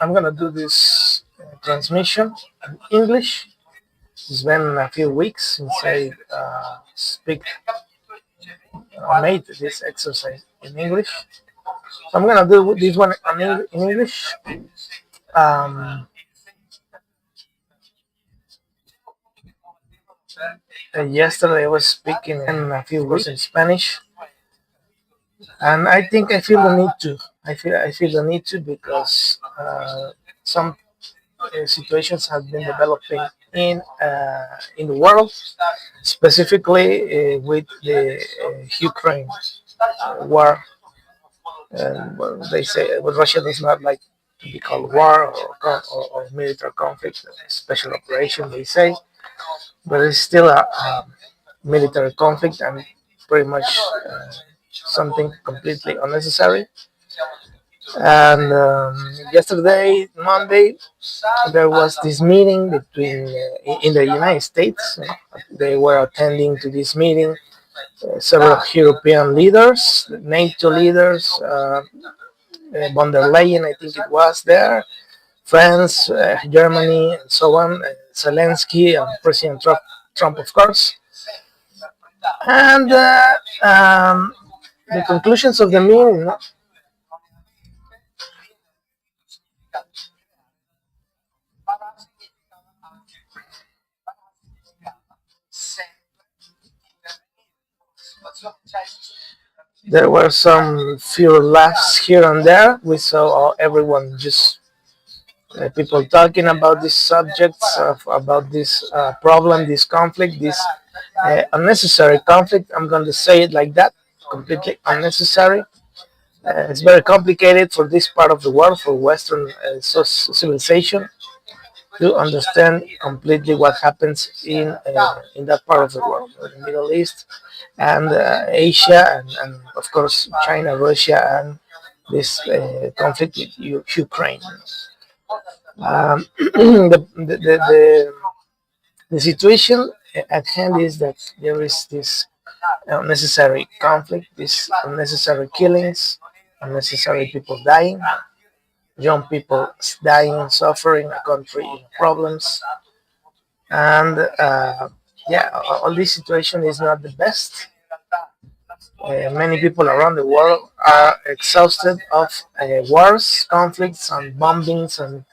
I'm gonna do this transmission in English. It's been a few weeks since I speak or made this exercise in English. So I'm gonna do this one in English. Um, Yesterday I was speaking in a few words in Spanish, and I think I feel the need to. I feel the need to because some situations have been developing in the world, specifically with the Ukraine war. And well, they say well, Russia does not like to be called war or military conflict, a special operation, they say, but it's still a military conflict and pretty much something completely unnecessary. And yesterday, Monday, there was this meeting between in the United States. They were attending to this meeting. Several European leaders, NATO leaders, von der Leyen, I think it was there, France, Germany, and so on, Zelensky, and President Trump, of course. And the conclusions of the meeting, there were some few laughs here and there. We saw everyone just people talking about these subjects, about this problem, this conflict, this unnecessary conflict. I'm going to say it like that, completely unnecessary. It's very complicated for this part of the world, for Western civilization, to understand completely what happens in that part of the world, the Middle East and Asia, and of course China, Russia, and this conflict with Ukraine. The situation at hand is that there is this unnecessary conflict, this unnecessary killings, unnecessary people dying, young people dying, suffering, a country in problems, and yeah, all this situation is not the best. Many people around the world are exhausted of wars, conflicts, and bombings and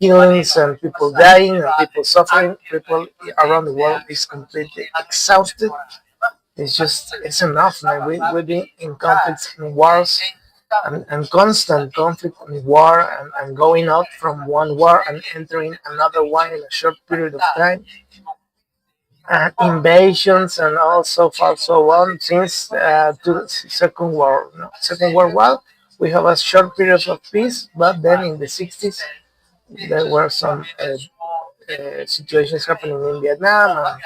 killings, and people dying and people suffering. People around the world is completely exhausted. It's enough, man. We've been in conflicts and wars and constant conflict and war and going out from one war and entering another one in a short period of time. Invasions and all so far so on since to Second World War. We have a short period of peace, but then in the 60s there were some situations happening in Vietnam,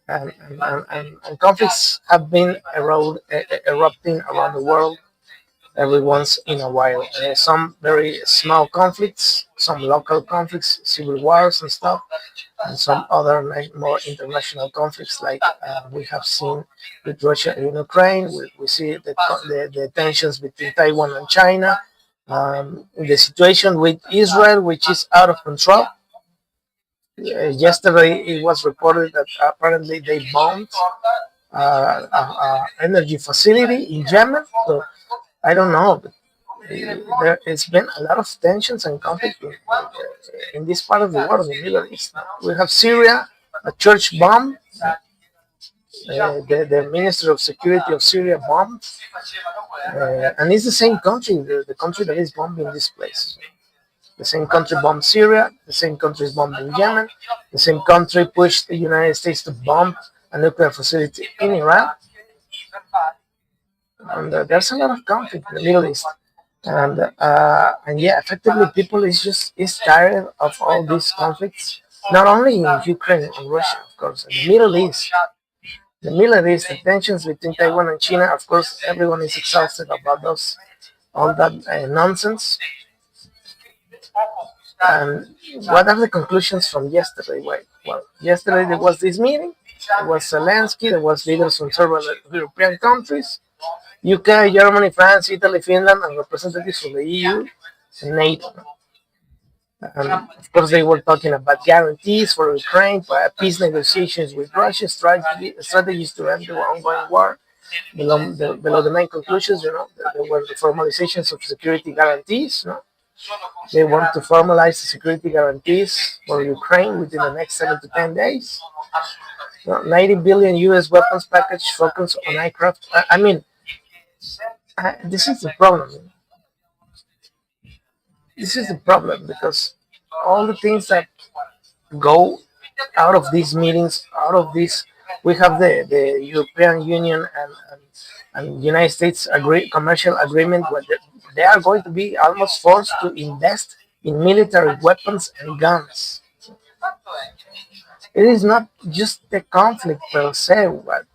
and conflicts have been erupting around the world every once in a while. Some very small conflicts, some local conflicts, civil wars and stuff, and some other more international conflicts like we have seen with Russia and Ukraine. We see the tensions between Taiwan and China, the situation with Israel, which is out of control. Yesterday, it was reported that apparently they bombed energy facility in Yemen. So I don't know. But there has been a lot of tensions and conflict in this part of the world, in the Middle East. We have Syria, a church bomb. The Minister of Security of Syria bombed, and it's the same country, the country that is bombing this place. The same country bombed Syria, the same country is bombing Yemen, the same country pushed the United States to bomb a nuclear facility in Iran. And there's a lot of conflict in the Middle East. And yeah, effectively, people is tired of all these conflicts, not only in Ukraine and Russia, of course, in the Middle East. The Middle East, the tensions between Taiwan and China, of course, everyone is exhausted about all that nonsense. And what are the conclusions from yesterday? Well, yesterday there was this meeting. There was Zelensky. There was leaders from several European countries, UK, Germany, France, Italy, Finland, and representatives from the EU. NATO. Of course, they were talking about guarantees for Ukraine, peace negotiations with Russia, strategies to end the ongoing war. Below the main conclusions, there were the formalizations of security guarantees. They want to formalize the security guarantees for Ukraine within the next 7 to 10 days. 90 billion U.S. weapons package focus on aircraft. I mean, this is the problem. This is the problem because all the things that go out of these meetings, out of this, we have the European Union and United States commercial agreement where they are going to be almost forced to invest in military weapons and guns. It is not just the conflict per se, what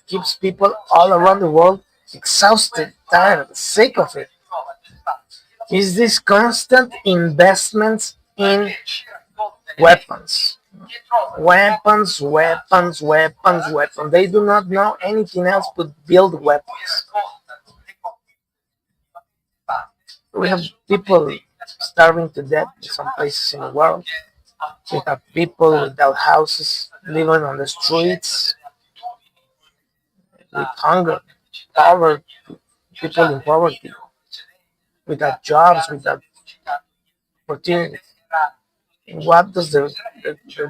keeps people all around the world exhausted, tired, sick of it. Is this constant investments in weapons. Weapons. They do not know anything else but build weapons. We have people starving to death in some places in the world. We have people without houses living on the streets with hunger, poverty, people in poverty, without jobs, without opportunities. What does the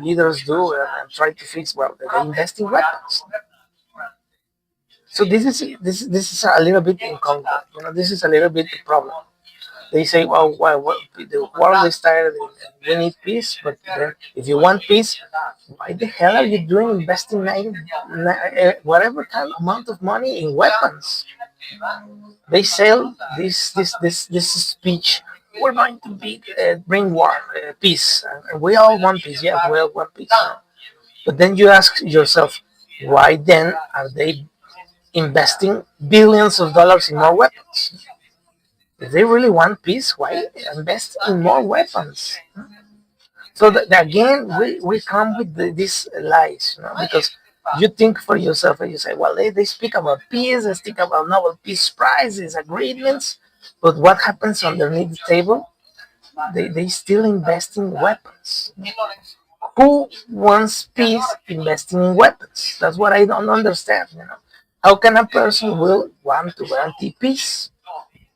leaders do and try to fix? Well, they invest in weapons. So this is a little bit incongruent. This is a little bit the problem. They say, well, the world is tired and we need peace. But then, if you want peace, why the hell are you doing investing whatever kind of amount of money in weapons? They sell this speech. We're going to bring war, peace, and we all want peace. Yeah, we all want peace. But then you ask yourself, why then are they investing billions of dollars in more weapons? If they really want peace, why invest in more weapons? So again, we come with these lies, because you think for yourself and you say, well, they speak about peace, they speak about Nobel Peace Prizes, agreements, but what happens underneath the table? They still invest in weapons. Who wants peace investing in weapons? That's what I don't understand. How can a person will want to guarantee peace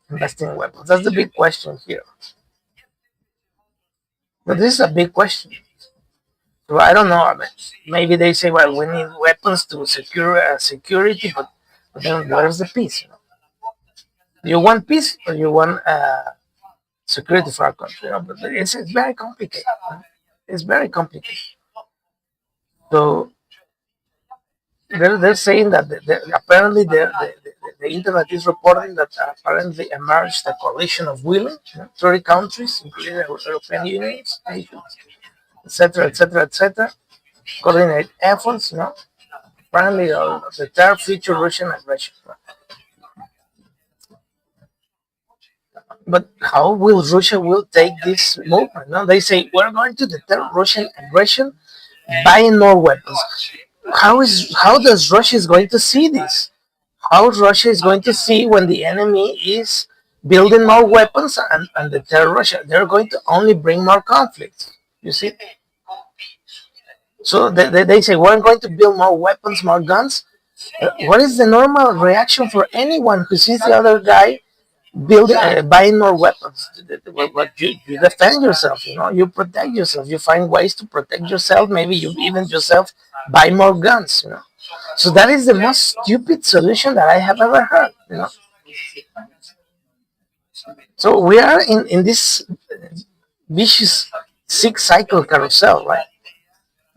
investing in weapons? That's the big question here. But this is a big question. So I don't know. I mean, maybe they say, well, we need weapons to secure security, but then where's the peace? Do you want peace or you want security for our country? But it's very complicated. It's very complicated. So they're saying that apparently the internet is reporting that apparently emerged a coalition of willing 30 countries, including the European Union, etc., etc., etc., coordinate efforts, apparently the third future Russian aggression. But how will Russia will take this movement? No, they say we're going to deter Russian aggression, buying more weapons. How does Russia is going to see this? How Russia is going to see when the enemy is building more weapons and deter Russia? They're going to only bring more conflicts. You see? So they say we're going to build more weapons, more guns. What is the normal reaction for anyone who sees the other guy buying more weapons? What you defend yourself, you protect yourself, you find ways to protect yourself. Maybe you even yourself buy more guns. So that is the most stupid solution that I have ever heard. So we are in this vicious sick cycle carousel, right?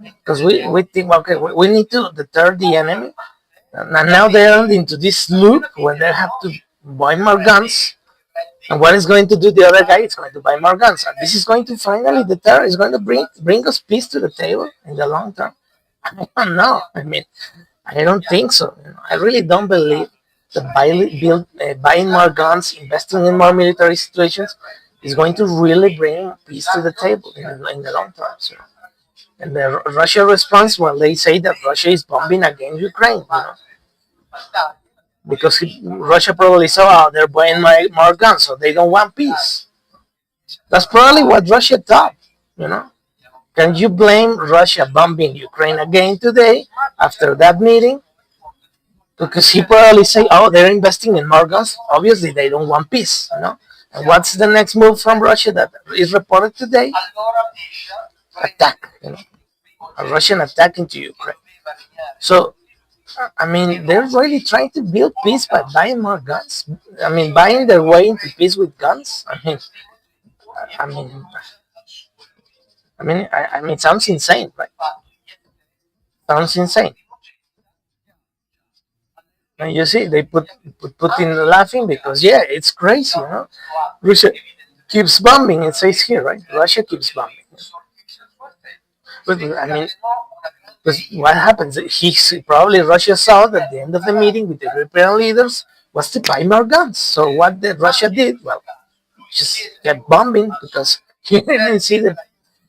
Because we think, okay, we need to deter the enemy, and now they're into this loop where they have to buy more guns. And what is going to do the other guy? It's going to buy more guns. And this is going to finally deter, it's going to bring us peace to the table in the long term. I don't know. I mean, I don't think so. I really don't believe that buying more guns, investing in more military situations is going to really bring peace to the table in the long term. So. And the Russia response, well, they say that Russia is bombing against Ukraine, because Russia probably saw they're buying more guns, so they don't want peace. That's probably what Russia thought. You know, can you blame Russia bombing Ukraine again today after that meeting? Because he probably say, "Oh, they're investing in more guns. Obviously, they don't want peace." You know, and what's the next move from Russia that is reported today? Attack. You know, a Russian attack into Ukraine. So I mean, they're really trying to build peace by buying more guns. I mean, buying their way into peace with guns. I mean, it sounds insane, right? Sounds insane. And you see, they put Putin laughing because yeah, it's crazy, you know. Russia keeps bombing. It says here, right? Russia keeps bombing. But I mean, because what happens? Probably Russia saw that at the end of the meeting with the European leaders was to buy more guns. So what did Russia did? Well, just kept bombing because he didn't see the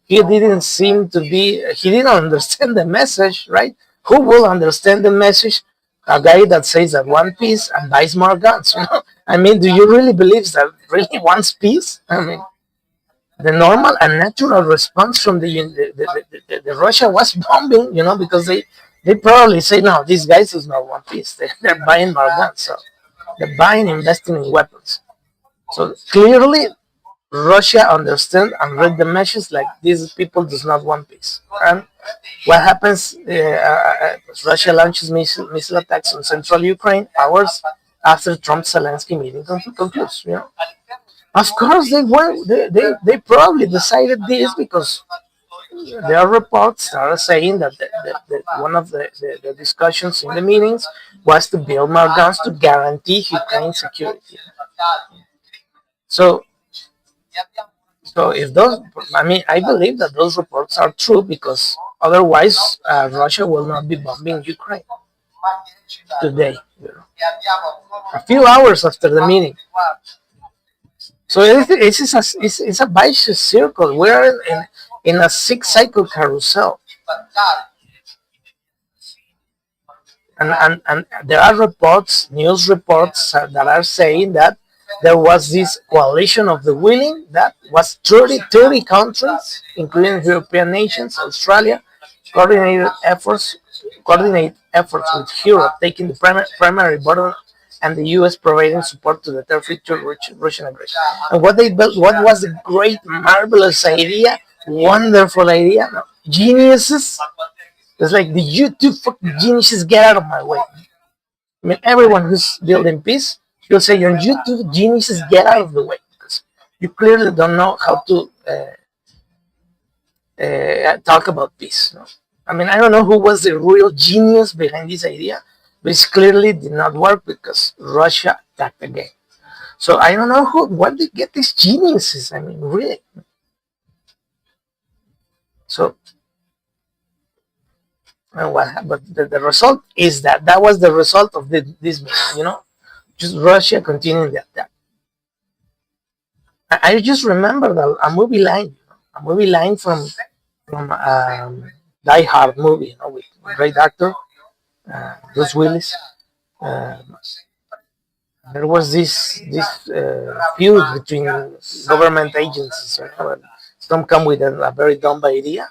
he didn't seem to be he didn't understand the message, right? Who will understand the message? A guy that says that one piece and buys more guns, you know. I mean, do you really believe that really wants peace? I mean, the normal and natural response from the Russia was bombing, you know, because they probably say no, these guys is not one piece. They're buying more guns, so they're buying, investing in weapons. So clearly, Russia understand and read the message like these people does not want peace. And what happens? Russia launches missile attacks on central Ukraine hours after Trump-Zelensky meeting concludes. You know, of course they probably decided this because there are reports that are saying that one of the discussions in the meetings was to build more guns to guarantee Ukraine security. So So if those, I mean, I believe that those reports are true because otherwise Russia will not be bombing Ukraine today. You know, a few hours after the meeting. So it's a vicious circle. We're in a six-cycle carousel, and there are reports, news reports that are saying that there was this coalition of the willing that was 30 countries, including European nations, Australia, coordinated efforts coordinate efforts with Europe taking the primary burden and the U.S. providing support to the future Russian aggression. And what they built, what was the great, marvelous idea, wonderful idea, no, geniuses. It's like the YouTube fucking geniuses get out of my way. I mean, everyone who's building peace, you'll say, your YouTube geniuses get out of the way because you clearly don't know how to talk about peace. No? I mean, I don't know who was the real genius behind this idea, but it clearly did not work because Russia attacked again. So I don't know where they get these geniuses. I mean, really. So, but the result is that was the result of this, you know, just Russia continuing the attack. I just remember a movie line from Die Hard movie, you know, with great actor Bruce Willis. Um there was this feud between government agencies. You know, and some come with a very dumb idea.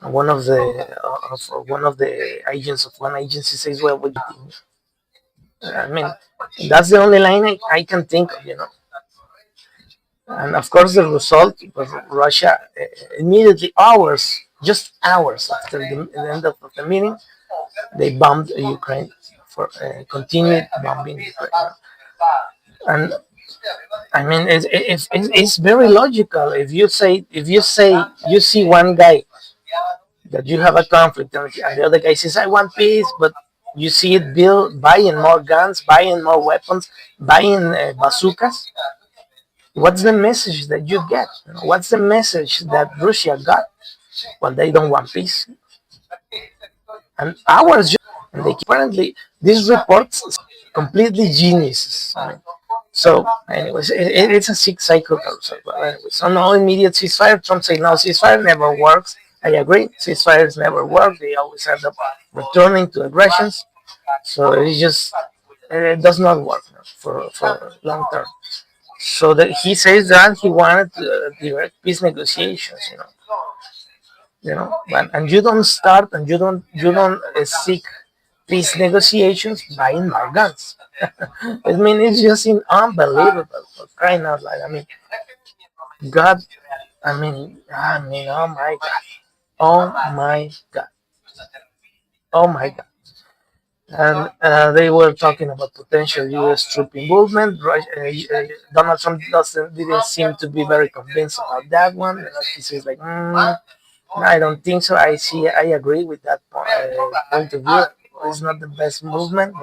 And one of the agents of one agency says, "Well, what do you think?" I mean, that's the only line I can think of. You know, and of course the result was Russia immediately just hours after the end of the meeting, they bombed Ukraine for continued bombing Ukraine. And I mean, it's very logical. If you say you see one guy that you have a conflict, and the other guy says, "I want peace," but you see it build buying more guns, buying more weapons, buying bazookas. What's the message that you get? What's the message that Russia got? Well, they don't want peace, and ours. And they apparently these reports completely geniuses. I mean, so, anyways, it's a six-cycle carousel. But anyways, so no immediate ceasefire. Trump said no ceasefire never works. I agree. Ceasefires never work. They always end up returning to aggressions. So it does not work for long term. So that he says that he wanted direct peace negotiations, and you don't start and you don't seek peace negotiations buying more guns. I mean, it's just unbelievable for crying out loud. I mean, God, I mean, oh my God, oh my God, oh my God. And they were talking about potential U.S. troop involvement. Donald Trump didn't seem to be very convinced about that one. He says like, I don't think so. I agree with that point of view. It's not the best movement.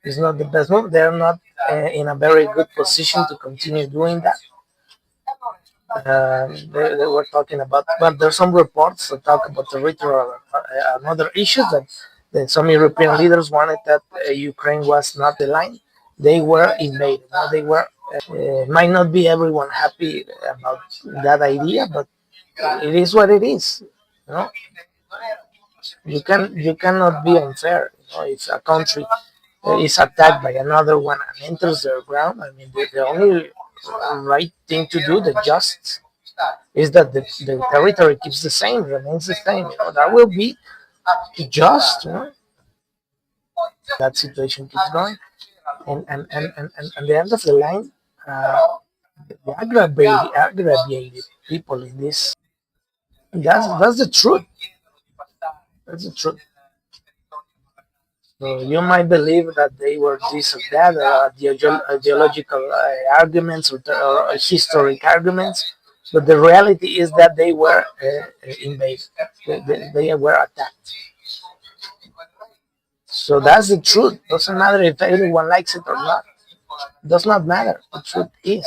It's not the best move. They're not in a very good position to continue doing that. They were talking about, but there's some reports that talk about territorial and other issues that some European leaders wanted that Ukraine was not the line. They were invaded. They were. Might not be everyone happy about that idea, but it is what it is. You know, you cannot be unfair. If a country is attacked by another one and enters their ground, I mean, the only right thing to do, the just, is that the territory keeps the same, remains the same. That will be just. That situation keeps going, and the end of the line, uh, the aggravated people in this. That's the truth. That's the truth. So you might believe that they were this or that, ideological arguments or historic arguments, but the reality is that they were invaded. They were attacked. So that's the truth. Doesn't matter if anyone likes it or not. Does not matter. The truth is.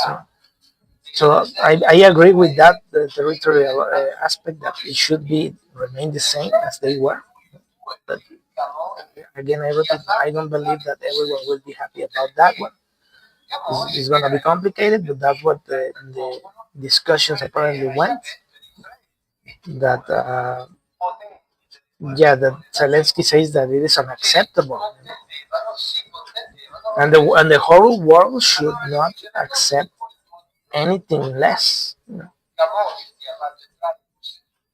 So I agree with that the territorial aspect that it should be remain the same as they were. But again, I repeat, I don't believe that everyone will be happy about that one. It's going to be complicated, but that's what the discussions apparently went. That yeah, that Zelensky says that it is unacceptable, and the whole world should not accept anything less.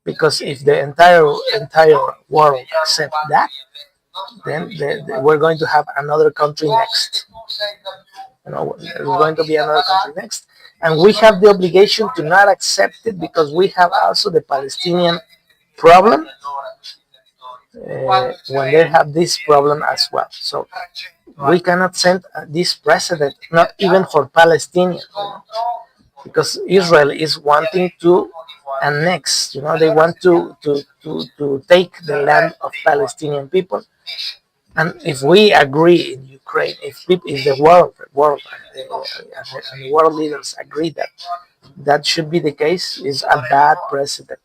Because if the entire world accept that, then we're going to have another country next. There's going to be another country next, and we have the obligation to not accept it because we have also the Palestinian problem when they have this problem as well. So we cannot send this precedent, not even for Palestinians, because Israel is wanting to annex. They want to take the land of Palestinian people. And if we agree in Ukraine, if the and the world leaders agree that that should be the case, is a bad precedent,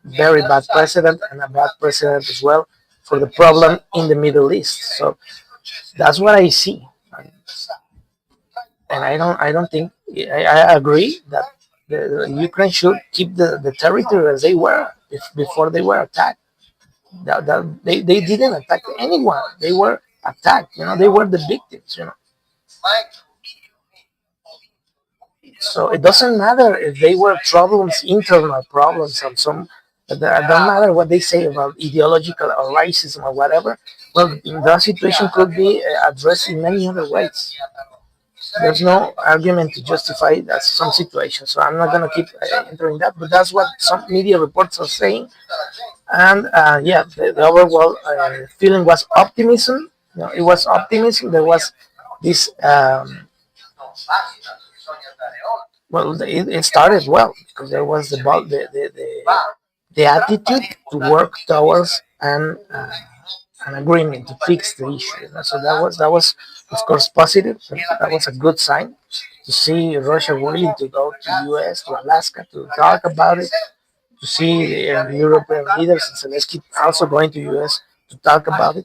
very bad precedent, and a bad precedent as well for the problem in the Middle East. So that's what I see, and I don't think I agree that the Ukraine should keep the territory as they were before they were attacked. They didn't attack anyone. They were attacked. They were the victims. So it doesn't matter if they were problems, internal problems, and some. It don't matter what they say about ideological or racism or whatever. Well, the situation could be addressed in many other ways. There's no argument to justify that some situation. So I'm not going to keep entering that, but that's what some media reports are saying. And yeah, the overall feeling was optimism. It was optimism. There was this. Well, it started well because there was the attitude to work towards an agreement to fix the issue. So that was of course positive. That was a good sign to see Russia willing to go to U.S. to Alaska to talk about it. To see the European leaders and Zelensky also going to U.S. to talk about it.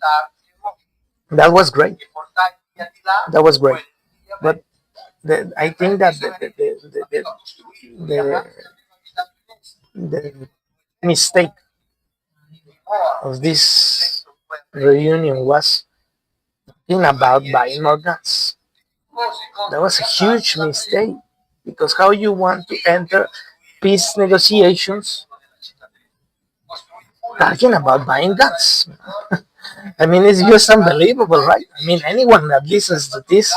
That was great. That was great. But I think that the, the mistake of this reunion was thinking about buying more guns. That was a huge mistake because how you want to enter peace negotiations talking about buying guns? I mean, it's just unbelievable, right? I mean, anyone that listens to this,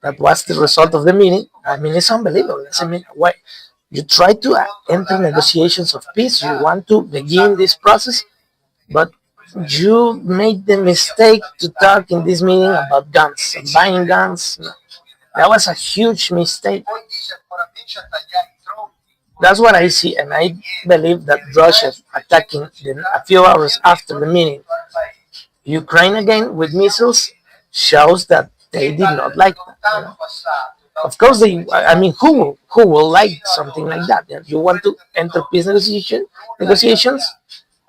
that was the result of the meeting. I mean, it's unbelievable. I mean, why you try to enter negotiations of peace? You want to begin this process, but you made the mistake to talk in this meeting about guns, buying guns. That was a huge mistake. That's what I see, and I believe that Russia attacking a few hours after the meeting Ukraine again with missiles shows that they did not like that. Of course, they. I mean, who will like something like that? You want to enter peace negotiations,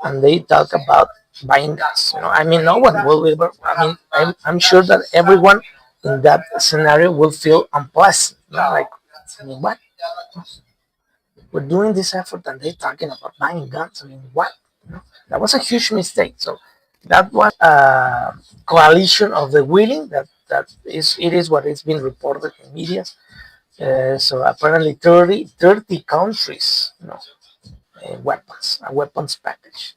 and they talk about buying gas. I mean, no one will ever. I mean, I'm sure that everyone in that scenario will feel unpleasant. Like, I mean, what? We're doing this effort and they're talking about buying guns. I mean, what? That was a huge mistake. So that was a coalition of the willing. It is what is being reported in media. So apparently 30 countries, weapons, a weapons package.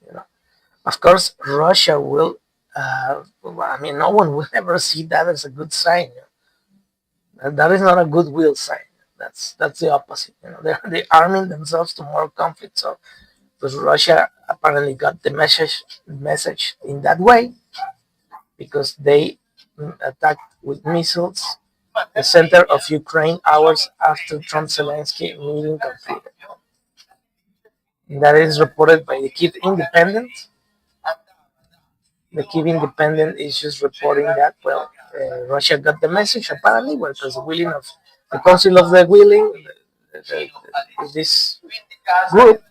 Of course, Russia will. I mean, no one will ever see that as a good sign. That is not a goodwill sign. That's the opposite. They're arming themselves to more conflict. So because Russia apparently got the message in that way because they attacked with missiles the center of Ukraine hours after Trump Zelensky meeting completed. That is reported by the Kiev Independent. The Kiev Independent is just reporting that, well, Russia got the message apparently, well, because the willing of the Council of the Willing, this group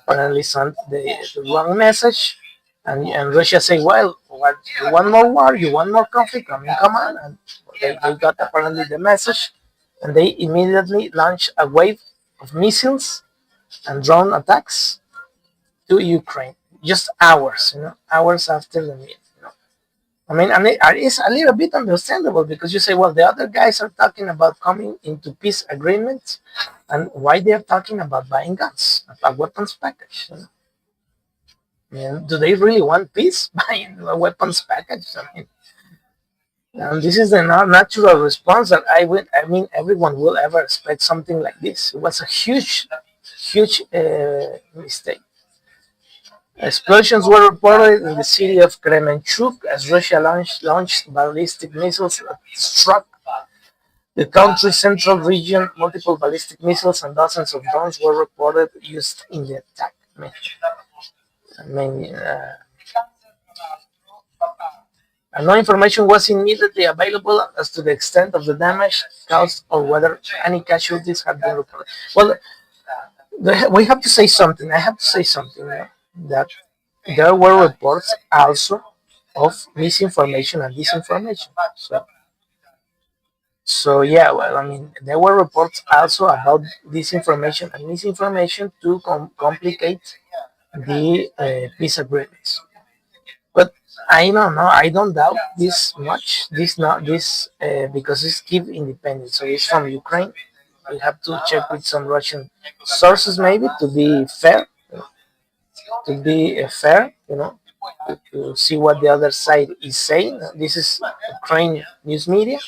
apparently sent the wrong message, and Russia say, well, what, you want more war, you want more conflict, I mean, come on, and they got apparently the message, and they immediately launched a wave of missiles and drone attacks to Ukraine, just hours, hours after the meeting. I mean, and it's a little bit understandable because you say, well, the other guys are talking about coming into peace agreements, and why they're talking about buying guns, a weapons package. I mean, do they really want peace buying a weapons package? I mean, and this is the natural response that I mean, everyone will ever expect something like this. It was a huge, huge mistake. Explosions were reported in the city of Kremenchuk as Russia launched ballistic missiles that struck the country's central region. Multiple ballistic missiles and dozens of drones were reported used in the attack. And no information was immediately available as to the extent of the damage caused or whether any casualties had been reported. Well, we have to say something. I have to say something that there were reports also of misinformation and disinformation. So yeah, well, I mean, there were reports also about disinformation and misinformation to complicate the peace agreements. But I don't know. I don't doubt this much. This not this because it's Kiev independent, so it's from Ukraine. We have to check with some Russian sources maybe to be fair, to see what the other side is saying. This is Ukraine news media.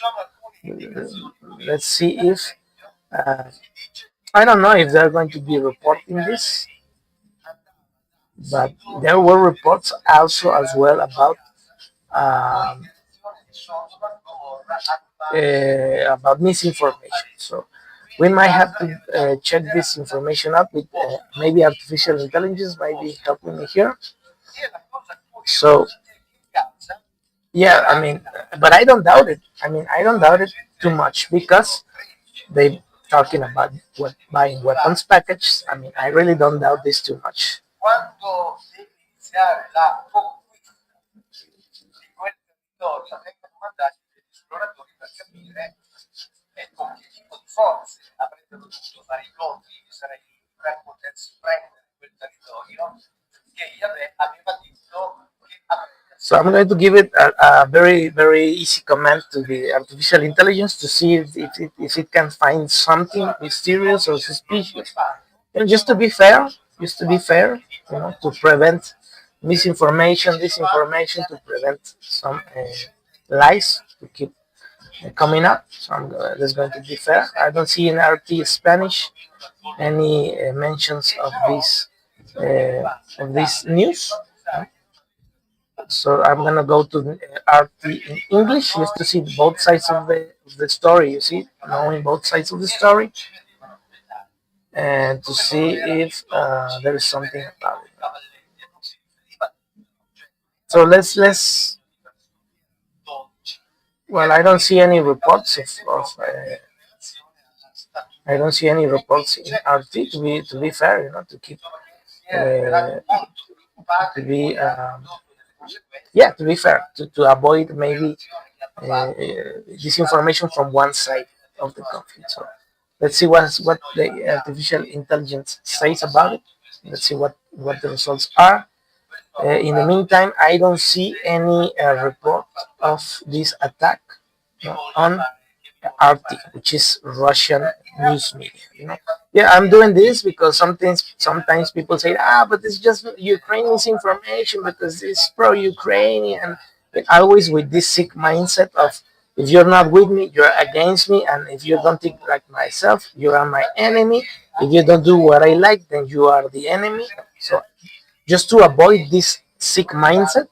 Let's see if uh, I don't know if they're going to be reporting this, but there were reports also as well about misinformation. So we might have to check this information out with maybe artificial intelligence might be helping me here. So yeah, I mean, but I don't doubt it. I mean, I don't doubt it too much because they talking about buying weapons packages. I mean, I really don't doubt this too much. So I'm going to give it a very, very easy command to the artificial intelligence to see if it can find something mysterious or suspicious. And just to be fair, to prevent misinformation, disinformation, to prevent some lies to keep coming up. So that's going to be fair. I don't see in RT Spanish any mentions of this news. So I'm gonna go to the RT in English just to see both sides of the story. You see, knowing both sides of the story, and to see if there is something about it. So let's. Well, I don't see any reports of I don't see any reports in RT to be fair, to keep uh, to be yeah, to be fair, to avoid maybe disinformation from one side of the conflict. So let's see what the artificial intelligence says about it. Let's see what the results are. In the meantime, I don't see any report of this attack, on RT, which is Russian news media. Yeah, I'm doing this because sometimes people say, but it's just Ukrainian information because it's pro-Ukrainian. And always with this sick mindset of, if you're not with me, you're against me, and if you don't think like myself, you are my enemy. If you don't do what I like, then you are the enemy. So just to avoid this sick mindset,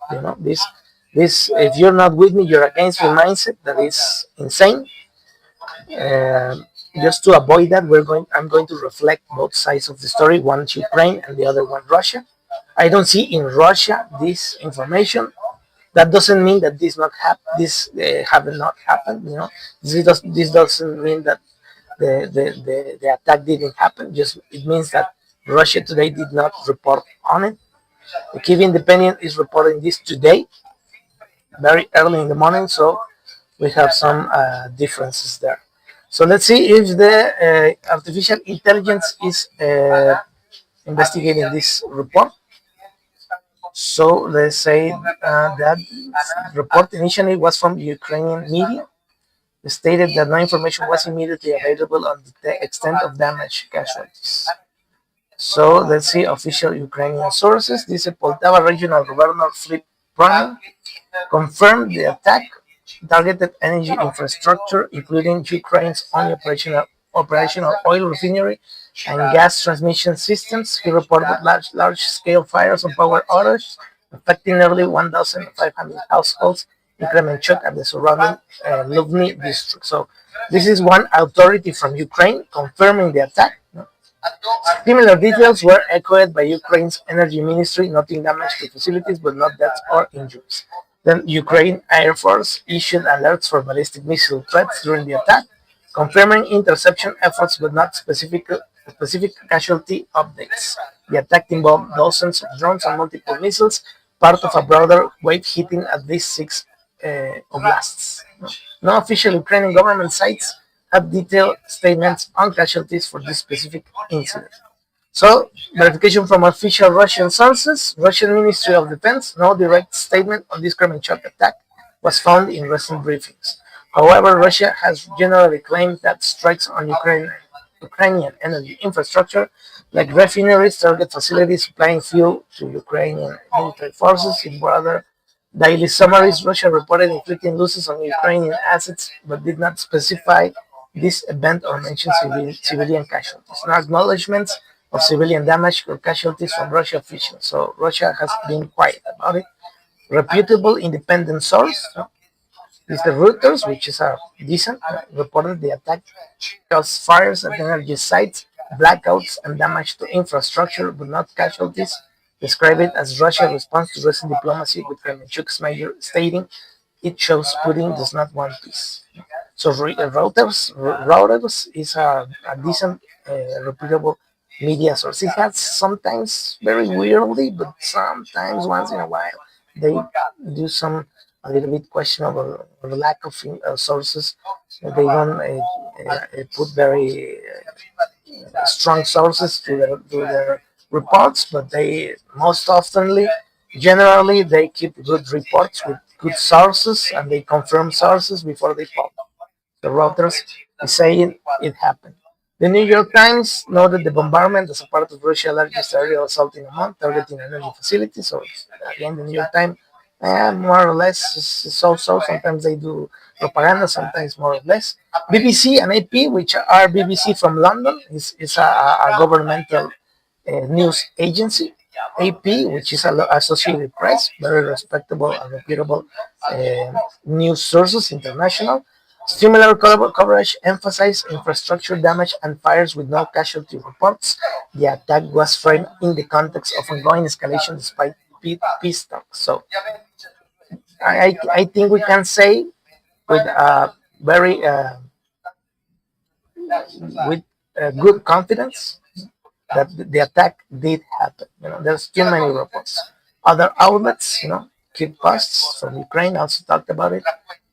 this if you're not with me, you're against me mindset that is insane. Just to avoid that, I'm going to reflect both sides of the story. One Ukraine and the other one Russia. I don't see in Russia this information. That doesn't mean that this have not happened. This doesn't mean that the attack didn't happen. Just it means that Russia today did not report on it. The Kiev Independent is reporting this today, very early in the morning, so we have some differences there. So let's see if the artificial intelligence is investigating this report. So let's say that report initially was from Ukrainian media. It stated that no information was immediately available on the extent of damage casualties. So let's see official Ukrainian sources. This is Poltava Regional Governor Flip Prana confirmed the attack targeted energy infrastructure, including Ukraine's own operational oil refinery and gas transmission systems. He reported large-scale fires and power outages, affecting nearly 1,500 households in Kremenchuk and the surrounding Lubny district. So this is one authority from Ukraine confirming the attack. Similar details were echoed by Ukraine's energy ministry, noting damage to facilities but not deaths or injuries. Then Ukraine Air Force issued alerts for ballistic missile threats during the attack, confirming interception efforts but not specific casualty updates. The attack involved dozens of drones and multiple missiles, part of a broader wave hitting at least six oblasts. No official Ukrainian government sites have detailed statements on casualties for this specific incident. So, verification from official Russian sources, Russian Ministry of Defense, no direct statement on this Kremenchuk attack was found in recent briefings. However, Russia has generally claimed that strikes on Ukrainian energy infrastructure, like refineries, target facilities supplying fuel to Ukrainian military forces. In broader daily summaries, Russia reported inflicting losses on Ukrainian assets, but did not specify this event or mention civilian casualties. No acknowledgements of civilian damage or casualties from Russia officials. So Russia has been quiet about it. Reputable independent source is the Reuters, which is a decent, reported the attack caused fires at energy sites, blackouts, and damage to infrastructure, but not casualties. Describe it as Russia's response to recent diplomacy with Kremenchuk's major, stating it shows Putin does not want peace. So Reuters is a decent, reputable media source. It has sometimes very weirdly, but sometimes once in a while they do some a little bit questionable or lack of sources. They don't put very strong sources to their reports, but they most oftenly Generally, they keep good reports with good sources and they confirm sources before they publish. The Reuters is saying it happened. The New York Times noted the bombardment as a part of Russia's largest aerial assault in a month, targeting energy facilities. So again, the New York Times, more or less, so. Sometimes they do propaganda, sometimes more or less. BBC and AP, which are BBC from London, is a governmental news agency. AP, which is Associated Press, very respectable and reputable news sources, international. Similar coverage emphasized infrastructure damage and fires with no casualty reports. The attack was framed in the context of ongoing escalation despite peace talks. So I think we can say with very with good confidence that the attack did happen. There's too many reports. Other outlets, keep posts from Ukraine also talked about it.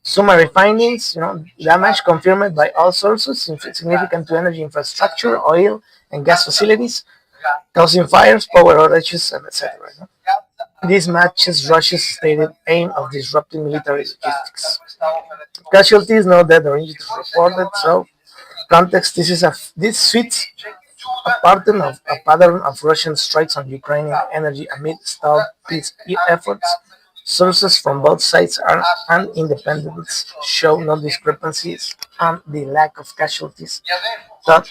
Summary findings, damage confirmed by all sources, significant to energy infrastructure, oil and gas facilities, causing fires, power outages, and etc. This matches Russia's stated aim of disrupting military logistics. Casualties, no death or injuries reported. So, context: this fits a pattern of Russian strikes on Ukrainian energy amid stalled peace efforts. Sources from both sides and independents show no discrepancies on the lack of casualties. Thought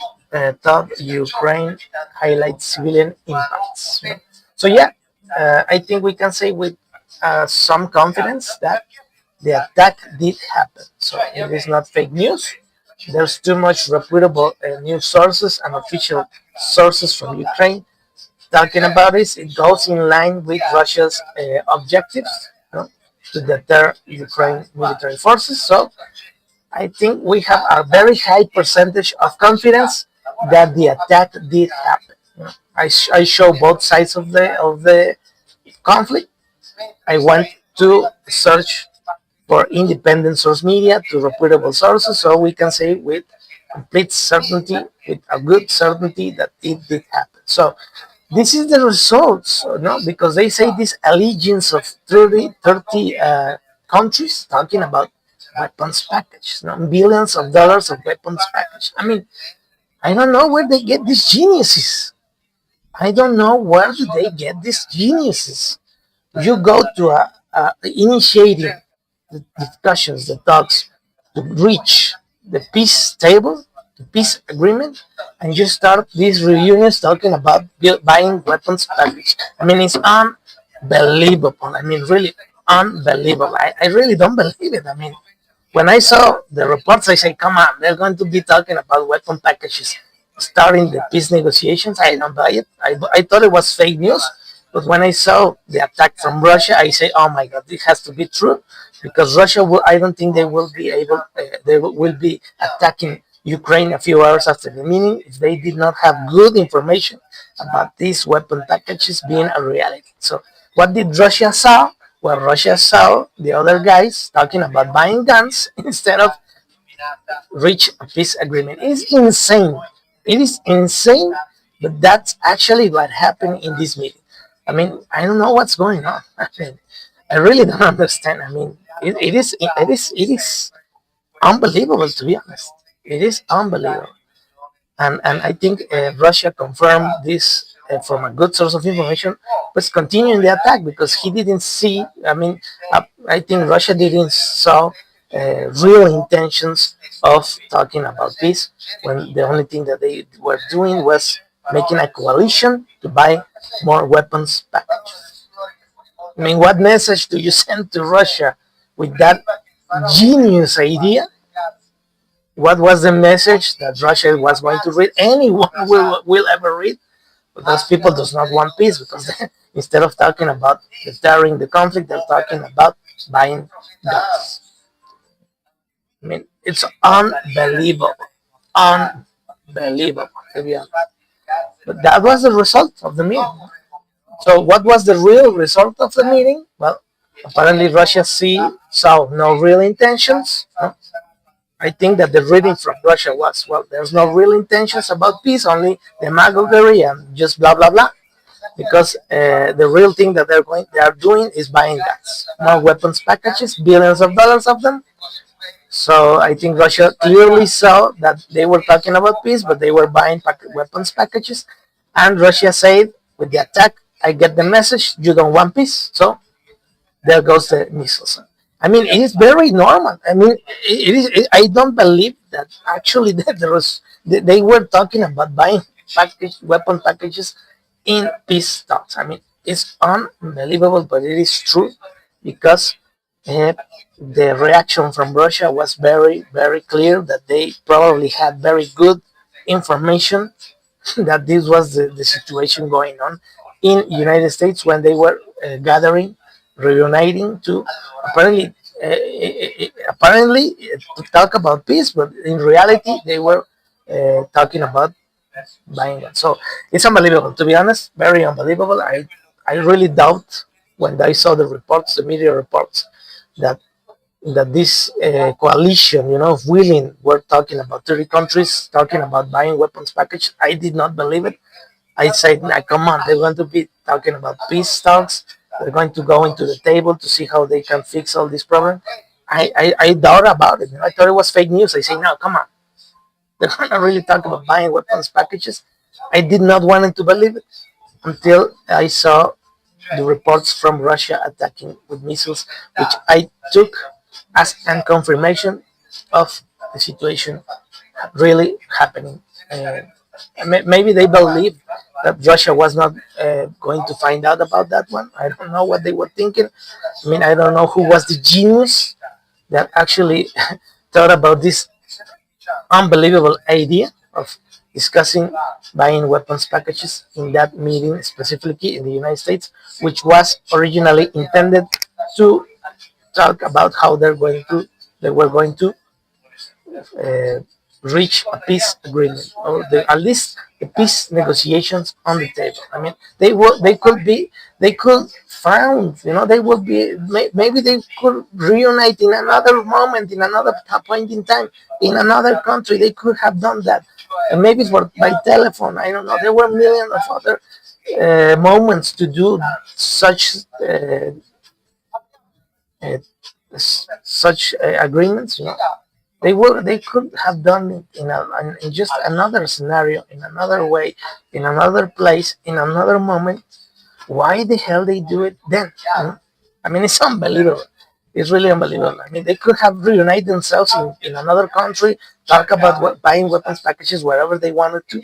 Ukraine highlights civilian impacts. So yeah, I think we can say with some confidence that the attack did happen. So it is not fake news. There's too much reputable news sources and official sources from Ukraine talking about this. It goes in line with Russia's objectives, to deter Ukraine military forces. So I think we have a very high percentage of confidence that the attack did happen. I show both sides of the conflict. I went to search for independent source media to reputable sources, so we can say with complete certainty, with a good certainty that it did happen. So this is the results, because they say this allegiance of 30 countries talking about weapons packages, billions of dollars of weapons package. I mean, I don't know where they get these geniuses. I don't know where do they get these geniuses. You go to initiating the discussions, the talks to reach the peace table, the peace agreement, and you start these reunions talking about buying weapons package. I mean, it's unbelievable. I mean, really unbelievable. I really don't believe it. I mean, when I saw the reports, I say, come on, they're going to be talking about weapon packages starting the peace negotiations. I don't buy it. I thought it was fake news. But when I saw the attack from Russia, I say, oh my God, this has to be true. Because Russia will, I don't think they will be able, will be attacking Ukraine a few hours after the meeting if they did not have good information about these weapon packages being a reality. So what did Russia saw? Well, Russia saw the other guys talking about buying guns instead of reach a peace agreement. It's insane. It is insane, but that's actually what happened in this meeting. I mean, I don't know what's going on. I mean, I really don't understand. I mean, it is unbelievable, to be honest. It is unbelievable, and I think Russia confirmed this from a good source of information, was continuing the attack because he didn't see. I mean, I think Russia didn't saw real intentions of talking about peace when the only thing that they were doing was making a coalition to buy more weapons packages. I mean, what message do you send to Russia with that genius idea? What was the message that Russia was going to read? Anyone will ever read, but those people does not want peace because instead of talking about deterring the conflict, they're talking about buying guns. I mean, it's unbelievable, unbelievable to be honest. But that was the result of the meeting. So, what was the real result of the meeting? Well, apparently Russia saw no real intentions. I think that the reading from Russia was, well, there's no real intentions about peace, only demagoguery and just blah blah blah. because the real thing that they are doing is buying guns, more weapons packages, billions of dollars of them. So I think Russia clearly saw that they were talking about peace, but they were buying weapons packages, and Russia said with the attack, "I get the message. You don't want peace, so there goes the missiles." I mean, it is very normal. I mean, it is. I don't believe that actually that there was. They were talking about buying weapon packages in peace talks. I mean, it's unbelievable, but it is true because uh, the reaction from Russia was very, very clear that they probably had very good information that this was the situation going on in United States when they were gathering, reuniting to apparently to talk about peace, but in reality they were talking about buying one. So it's unbelievable, to be honest, very unbelievable. I really doubt when I saw the reports, the media reports, that this coalition, of willing, we're talking about 30 countries talking about buying weapons package. I did not believe it. I said, nah, come on, they're going to be talking about peace talks. They're going to go into the table to see how they can fix all this problem. I doubt about it. I thought it was fake news. I say, no, come on. They're going to really talk about buying weapons packages. I did not want to believe it until I saw the reports from Russia attacking with missiles, which I took as a confirmation of the situation really happening. Uh, Maybe they believe that Russia was not going to find out about that one. I don't know what they were thinking. I mean, I don't know who was the genius that actually thought about this unbelievable idea of discussing buying weapons packages in that meeting, specifically in the United States, which was originally intended to talk about how they were going to uh, reach a peace agreement, or at least the peace negotiations on the table. I mean, they could found, they would be, maybe they could reunite in another moment, in another point in time, in another country. They could have done that, and maybe for by telephone. I don't know. There were millions of other moments to do such uh, agreements. They could have done it in just another scenario, in another way, in another place, in another moment. Why the hell they do it then? I mean, it's unbelievable. It's really unbelievable. I mean, they could have reunited themselves in another country, talk about buying weapons packages wherever they wanted to.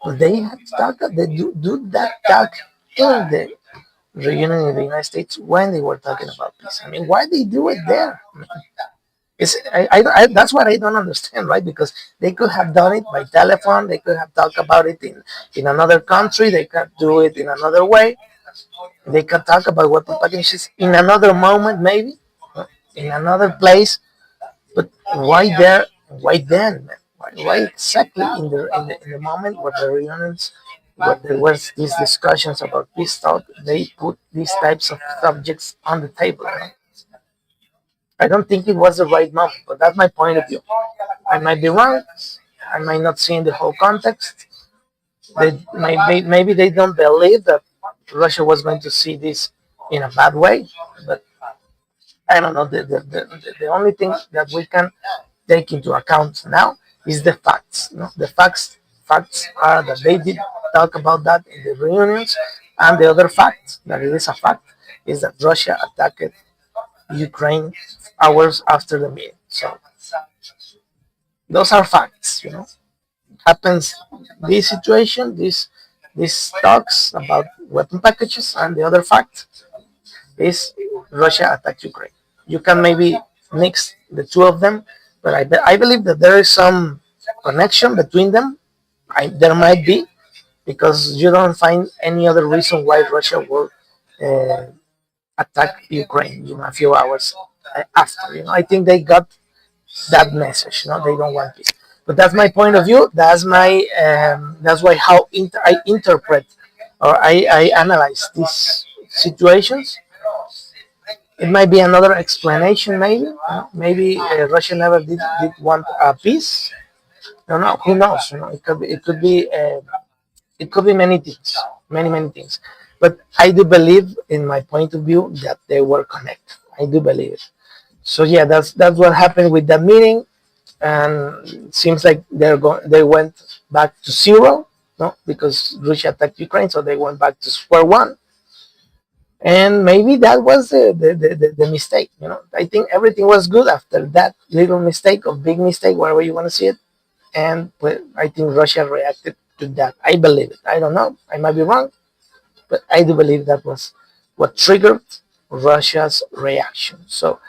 But they had to talk. They do that talk in the reunion in the United States when they were talking about peace. I mean, why they do it there? That's what I don't understand, right? Because they could have done it by telephone, they could have talked about it in another country, they could do it in another way, they could talk about weapon packages in another moment, maybe in another place. But why there? Why then? Man? Why exactly in the moment where the reunions, where there was these discussions about peace talk, they put these types of subjects on the table? Right? I don't think it was the right moment, but that's my point of view. I might be wrong. I might not see in the whole context. Maybe they don't believe that Russia was going to see this in a bad way. But I don't know. The only thing that we can take into account now is the facts. The facts are that they did talk about that in the reunions, and the other fact that it is a fact is that Russia attacked Ukraine hours after the meeting. So those are facts. Happens this situation, this talks about weapon packages, and the other fact is Russia attacked Ukraine. You can maybe mix the two of them, but I believe that there is some connection between them. There might be, because you don't find any other reason why Russia will uh, attack Ukraine. A few hours after. I think they got that message. They don't want peace. But that's my point of view. That's why how I interpret, or I analyze these situations. It might be another explanation, maybe. Maybe Russia never did want a peace. No, who knows? It could be many things, many things. But I do believe, in my point of view, that they were connected. I do believe it. So yeah, that's what happened with that meeting, and it seems like they went back to zero, no, because Russia attacked Ukraine, so they went back to square one, and maybe that was the mistake. I think everything was good after that little mistake or big mistake, whatever you want to see it, and well, I think Russia reacted to that. I believe it. I don't know. I might be wrong, but I do believe that was what triggered Russia's reaction. So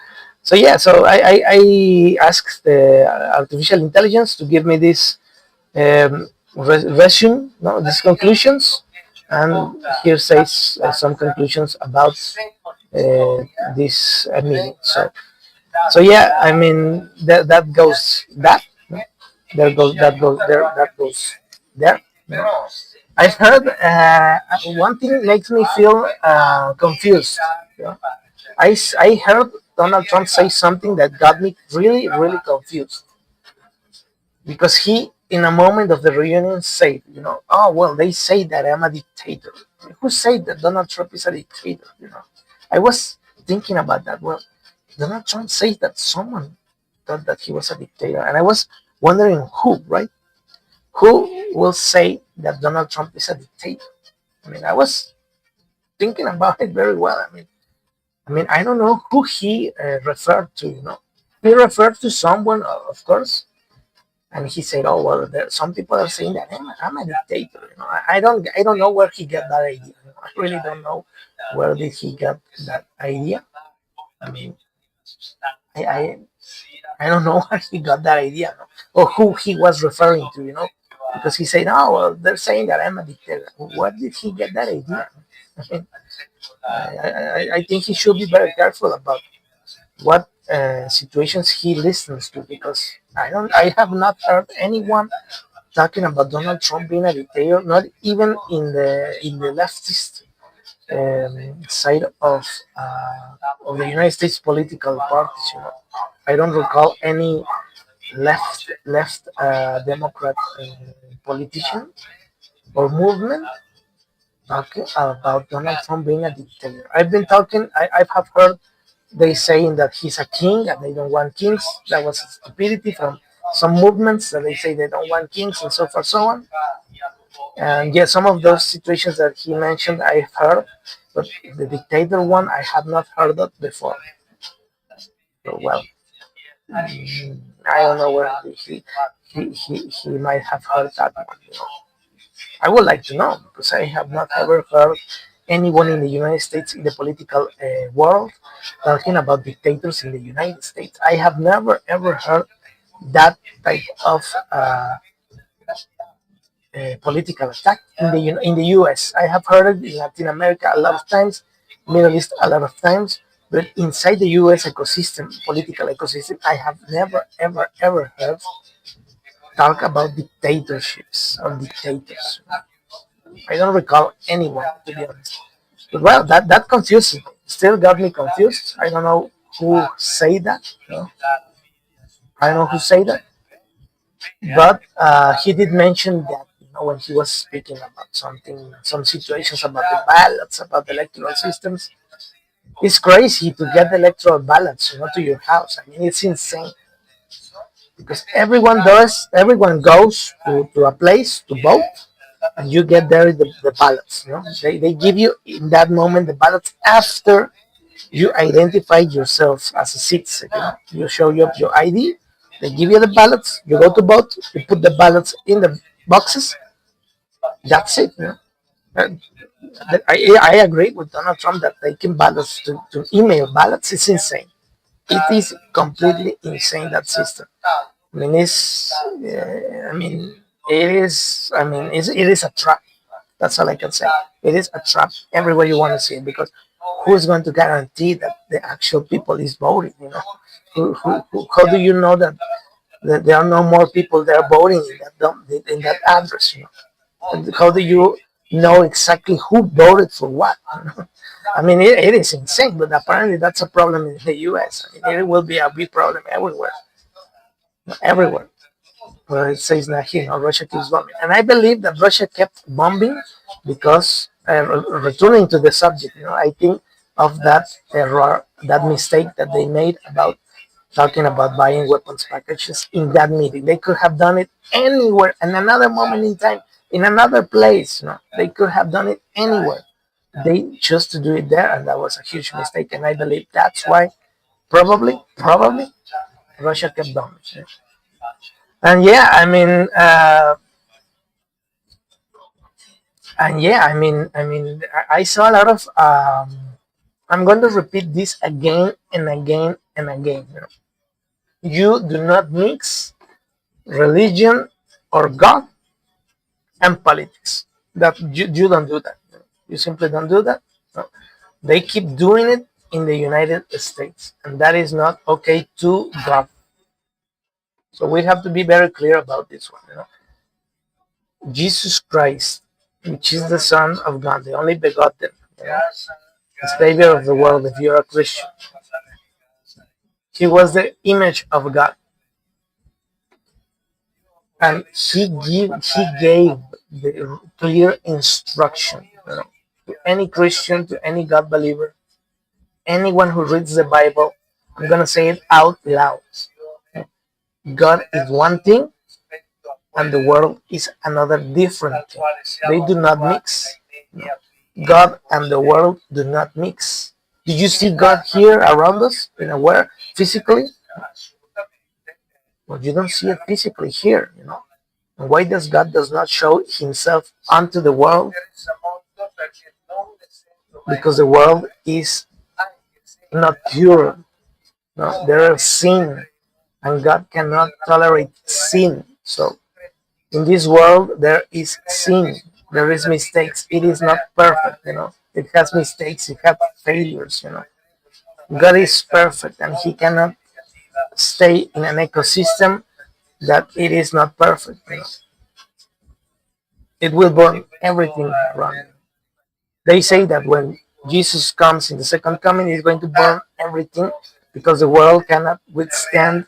yeah, so I asked the artificial intelligence to give me this resume, no, these conclusions, and here says some conclusions about uh, this meeting. So yeah, I mean that goes that, no? There goes that goes there that goes there. No? I've heard one thing makes me feel confused. You know? I heard Donald Trump say something that got me really really confused, because he, in a moment of the reunion, said, oh well, they say that I'm a dictator. Who said that Donald Trump is a dictator? I was thinking about that. Well, Donald Trump said that someone thought that he was a dictator, and I was wondering who, right? Who will say that Donald Trump is a dictator? I mean, I was thinking about it very well. I mean, I don't know who he referred to. He referred to someone, of course, and he said, "Oh well, some people are saying that I'm a dictator." I don't know where he got that idea. I really don't know where did he get that idea. I mean, I I, I don't know where he got that idea, no? Or who he was referring to. Because he said, "Oh well, they're saying that I'm a dictator." Where did he get that idea? I mean, I think he should be very careful about what situations he listens to, because I have not heard anyone talking about Donald Trump being a dictator, not even in the leftist side of the United States political parties. I don't recall any left Democrat politician or movement talking about Donald Trump being a dictator. I have heard they saying that he's a king and they don't want kings. That was stupidity from some movements that they say they don't want kings and so forth, so on. And yeah, some of those situations that he mentioned I've heard, but the dictator one I have not heard of before. So well, I don't know where he might have heard that one. I would like to know, because I have not ever heard anyone in the United States, in the political world, talking about dictators in the United States. I have never ever heard that type of political attack in the U.S. I have heard it in Latin America a lot of times, Middle East a lot of times, but inside the U.S. ecosystem, political ecosystem, I have never ever ever heard talk about dictatorships or dictators. I don't recall anyone, to be honest. But well, that confuses me. Still got me confused. I don't know who say that. I don't know who say that. But he did mention that, when he was speaking about something, some situations about the ballots, about the electoral systems. It's crazy to get electoral ballots, to your house. I mean, it's insane, because everyone goes to a place to vote, and you get there the ballots. They give you in that moment the ballots after you identify yourself as a citizen. You show your ID, they give you the ballots, you go to vote, you put the ballots in the boxes. That's it. And I agree with Donald Trump that taking ballots to email ballots is insane. It is completely insane, that system. I mean, it is a trap. That's all I can say. It is a trap everywhere you want to see it, because who's going to guarantee that the actual people is voting? How do you know that there are no more people there voting in that address? And how do you know exactly who voted for what? I mean, it is insane, but apparently that's a problem in the U.S. I mean, it will be a big problem everywhere where it says that Russia keeps bombing, and I believe that Russia kept bombing because returning to the subject, I think of that error, that mistake that they made about talking about buying weapons packages in that meeting. They could have done it anywhere, in another moment in time, in another place. They could have done it anywhere. They chose to do it there, and that was a huge mistake. And I believe that's why probably Russia kept doing it. And yeah, I saw a lot of. I'm going to repeat this again and again and again. You do not mix religion or God and politics. That you don't do that. You simply don't do that. No. They keep doing it in the United States, and that is not okay to God. So we have to be very clear about this one. Jesus Christ, which is the Son of God, the only begotten, the Savior of the world. If you're a Christian, He was the image of God, and He gave the clear instruction, to any Christian, to any God believer, anyone who reads the Bible. I'm gonna say it out loud. God is one thing, and the world is another different thing. They do not mix. No. God and the world do not mix. Do you see God here around us, where physically? Well, you don't see it physically here. And why does God does not show Himself unto the world? Because the world is not pure. No, there is sin, and God cannot tolerate sin. So in this world there is sin, there is mistakes. It is not perfect. It has mistakes, it has failures. God is perfect, and He cannot stay in an ecosystem that it is not perfect. It will burn everything around. They say that when Jesus comes in the second coming, He's going to burn everything, because the world cannot withstand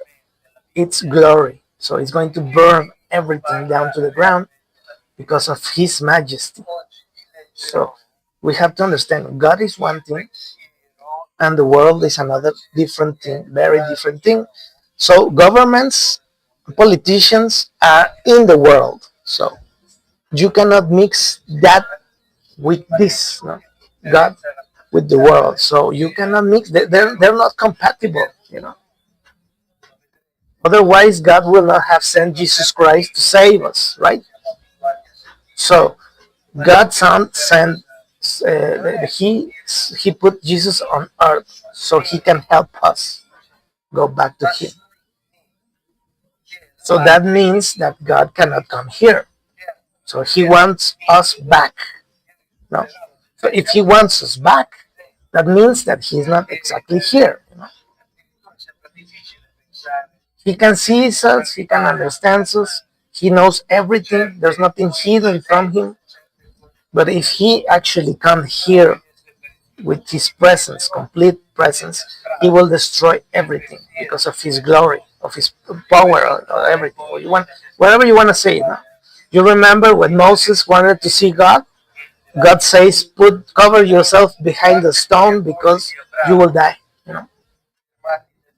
its glory. So He's going to burn everything down to the ground because of His majesty. So we have to understand God is one thing, and the world is another different thing, very different thing. So governments, politicians are in the world. So you cannot mix that with this, no? God with the world. So you cannot mix. They're not compatible. Otherwise, God will not have sent Jesus Christ to save us, right? So God sent. He put Jesus on earth so He can help us go back to Him. So that means that God cannot come here. So He wants us back. No. So if He wants us back, that means that He's not exactly here. He can see us, He can understand us, He knows everything. There's nothing hidden from Him. But if He actually comes here with His presence, complete presence, He will destroy everything because of His glory, of His power, or everything. Or you want, whatever you want to say. No? You remember when Moses wanted to see God? God says, cover yourself behind the stone because you will die.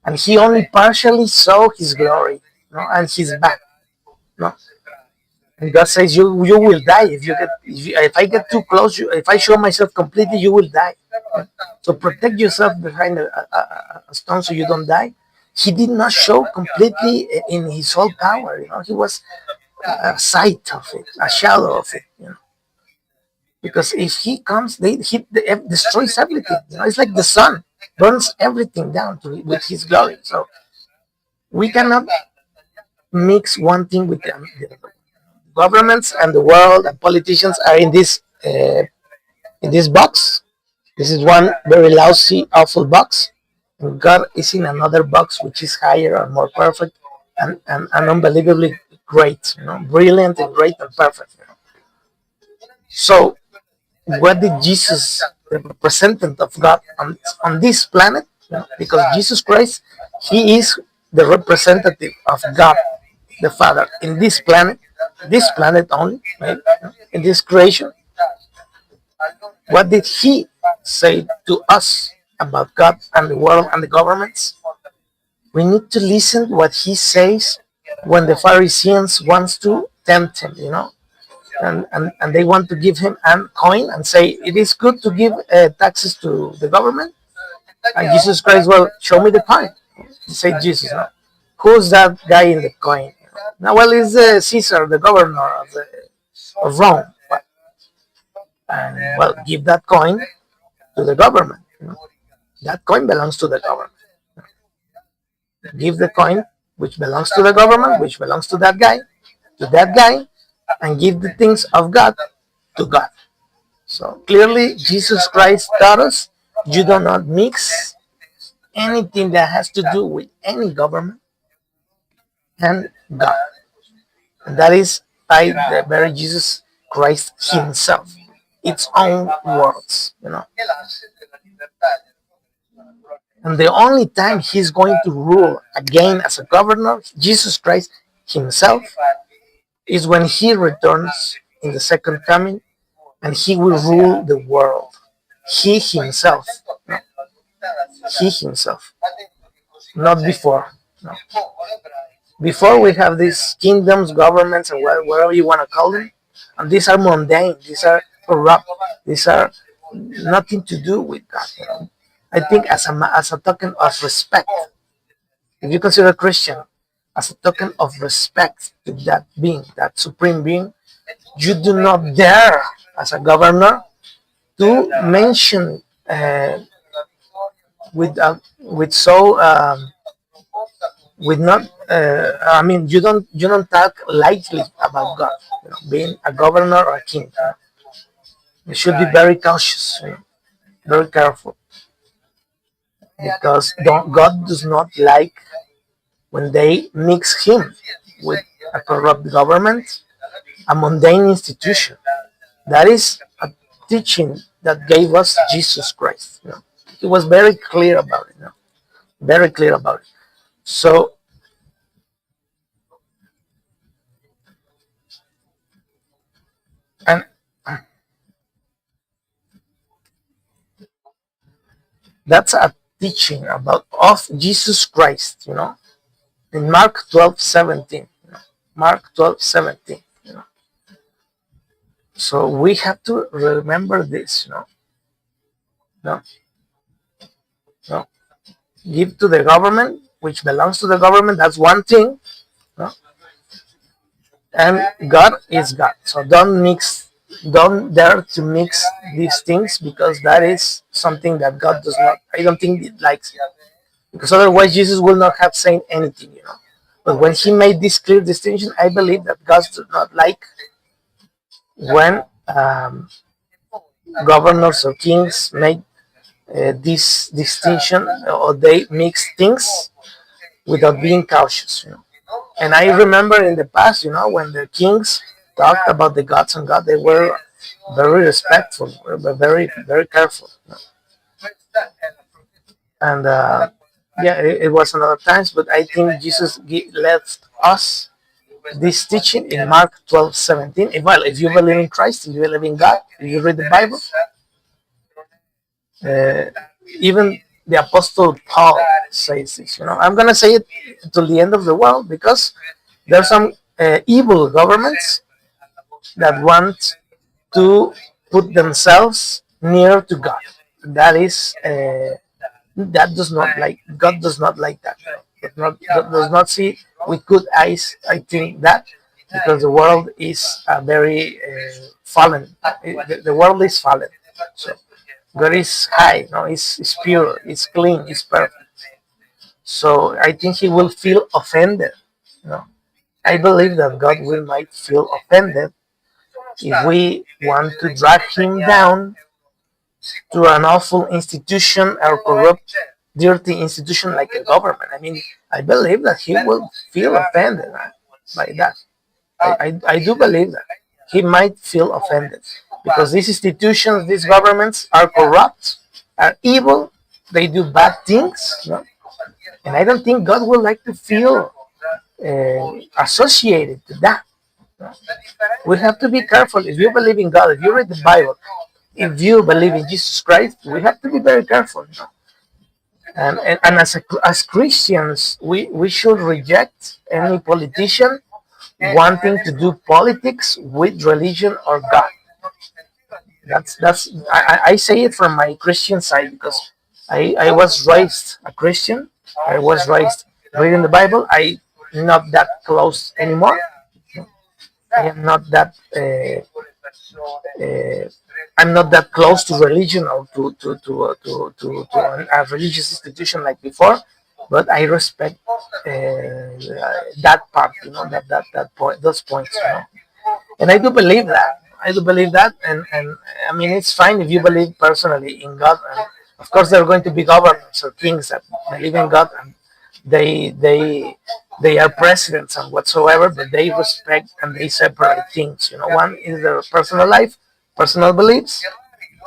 And he only partially saw His glory, and His back. No? And God says, you will die if I get too close. If I show myself completely, you will die. So protect yourself behind a stone so you don't die. He did not show completely in His whole power. He was a sight of it, a shadow of it. Because if He comes, He destroys everything. It's like the sun burns everything down with His glory. So we cannot mix one thing with the other. Governments and the world and politicians are in this box. This is one very lousy, awful box. And God is in another box, which is higher and more perfect, and unbelievably great, brilliant and great and perfect. So, what did Jesus, the representative of God on this planet, because Jesus Christ, He is the representative of God, the Father, in this planet only, right? In this creation. What did he say to us about God and the world and the governments? We need to listen what he says when the Pharisees wants to tempt him, and they want to give him a coin and say it is good to give taxes to the government. And Jesus Christ, well, show me the coin. Say Jesus, no? Who's that guy in the coin? Now, well, it's Caesar, the governor of Rome. And well, give that coin to the government. That coin belongs to the government. Give the coin, which belongs to the government, which belongs to that guy, and give the things of God to God. So clearly, Jesus Christ taught us you do not mix anything that has to do with any government and God. And that is by the very Jesus Christ Himself, its own words. And the only time He's going to rule again as a governor, Jesus Christ Himself, is when He returns in the second coming and He will rule the world. He Himself. No, He Himself. Not before. No. Before we have these kingdoms, governments, and whatever you want to call them, and these are mundane, these are corrupt, these are nothing to do with God. I think as a token of respect, if you consider a Christian as a token of respect to that being, that supreme being, you do not dare, as a governor, to mention with so with not I mean you don't talk lightly about God, being a governor or a king. You should be very cautious, very careful, because God does not like when they mix him with a corrupt government, a mundane institution. That is a teaching that gave us Jesus Christ. He was very clear about it. Very clear about it. So, and that's a teaching about of Jesus Christ. In Mark 12:17. Mark 12:17. So we have to remember this. No, no. Give to the government, which belongs to the government. That's one thing. No? And God is God. So don't dare to mix these things, because that is something that God does not. I don't think it likes it, because otherwise Jesus will not have said anything. But when He made this clear distinction, I believe that God does not like when governors or kings make this distinction, or they mix things without being cautious. And I remember in the past, when the kings talked about the gods and God, they were very respectful, very, very careful. And yeah, it was another times, but I think Jesus left us this teaching in Mark 12:17. Well, if you believe in Christ, if you believe in God, if you read the Bible, uh, even the Apostle Paul says this. I'm going to say it till the end of the world, because there are some evil governments that want to put themselves near to God. That is, that does not like God does not like that. Does not see with good eyes. I think that, because the world is very fallen. The world is fallen. So God is high. No, it's pure. It's clean. It's perfect. So I think He will feel offended. You know, I believe that God will might feel offended if we want to drag Him down to an awful institution or corrupt, dirty institution like a government. I mean, I believe that He will feel offended by that. I do believe that He might feel offended, because these institutions, these governments are corrupt, are evil, they do bad things, and I don't think God would like to feel associated to that. We have to be careful. If you believe in God, if you read the Bible, if you believe in Jesus Christ, we have to be very careful. And as Christians, we should reject any politician wanting to do politics with religion or God. I say it from my Christian side because I was raised a Christian. I was raised reading the Bible. I not that close anymore. I am not that uh, I'm not that close to religion or to a religious institution like before, but I respect that part, that point, those points, and I do believe that. I do believe that, and I mean it's fine if you believe personally in God, and of course there are going to be governments or kings that believe in God, and they they they are presidents and whatsoever, but they respect and they separate things. One is their personal life, personal beliefs,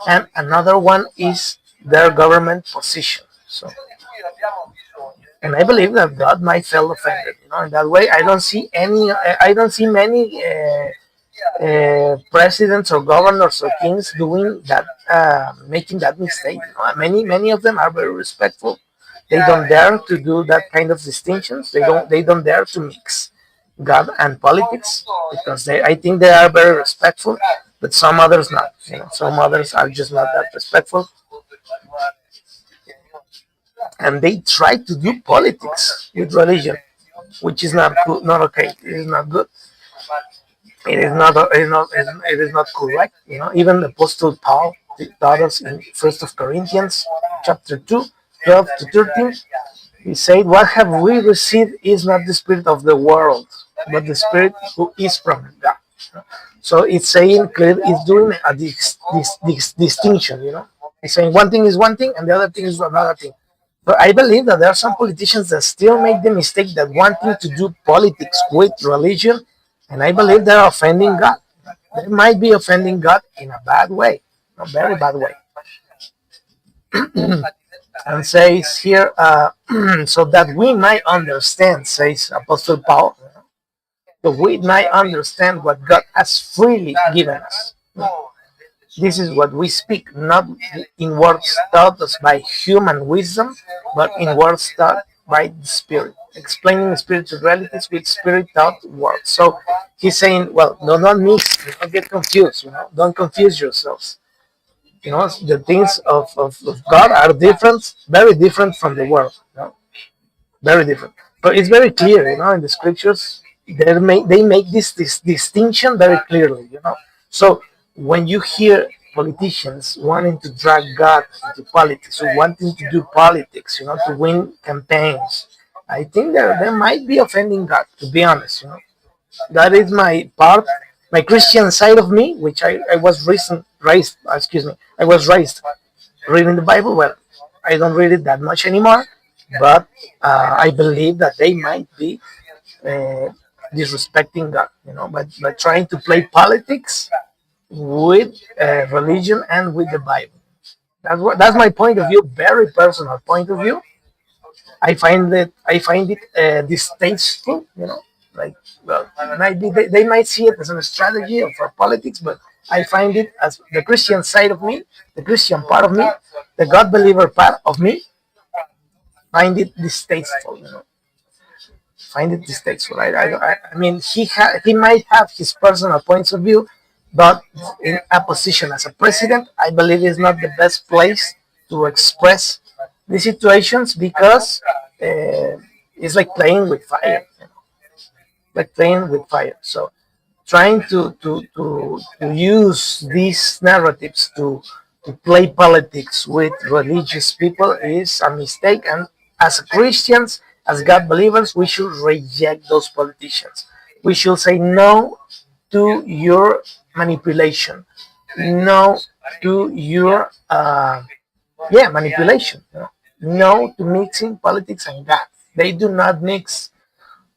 and another one is their government position. So, and I believe that God might feel offended. In that way, I don't see many presidents or governors or kings doing that, making that mistake. Many of them are very respectful. They don't dare to do that kind of distinctions. They don't dare to mix God and politics because I think they are very respectful, but some others not. Some others are just not that respectful, and they try to do politics with religion, which is not good, not okay. It is not good. It is not correct. Even the Apostle Paul taught us in First of Corinthians chapter 2, 12 to 13. He said, "What have we received is not the spirit of the world, but the spirit who is from God." So it's saying clear, it's doing a this distinction. It's saying one thing is one thing and the other thing is another thing. But I believe that there are some politicians that still make the mistake that wanting to do politics with religion, and I believe they're offending God. They might be offending God in a bad way, a very bad way. And says here, so that we might understand, says Apostle Paul, so we might understand what God has freely given us. This is what we speak, not in words taught us by human wisdom, but in words taught by the Spirit, explaining spiritual realities with Spirit taught words. So he's saying, well, no, don't mix, don't get confused, don't confuse yourselves. The things of God are different, very different from the world. Very different. But it's very clear, in the scriptures, they make this distinction very clearly. So when you hear politicians wanting to drag God into politics or wanting to do politics, to win campaigns, I think there might be offending God, to be honest. That is my Christian side of me, which I was raised, excuse me, I was raised reading the Bible. Well, I don't read it that much anymore, but I believe that they might be uh, disrespecting God, by trying to play politics with religion and with the Bible. That's my point of view, very personal point of view. I find it distasteful, like, well, they might see it as a strategy for politics, but I find it as the Christian side of me, the Christian part of me, the God believer part of me, find it distasteful. Find it distasteful. I mean, he might have his personal points of view, but in a position as a president, I believe is not the best place to express the situations because it's like playing with fire, like playing with fire. So trying to use these narratives to play politics with religious people is a mistake. And as Christians, as God believers, we should reject those politicians. We should say no to your manipulation, no to your manipulation, no to mixing politics and God. They do not mix.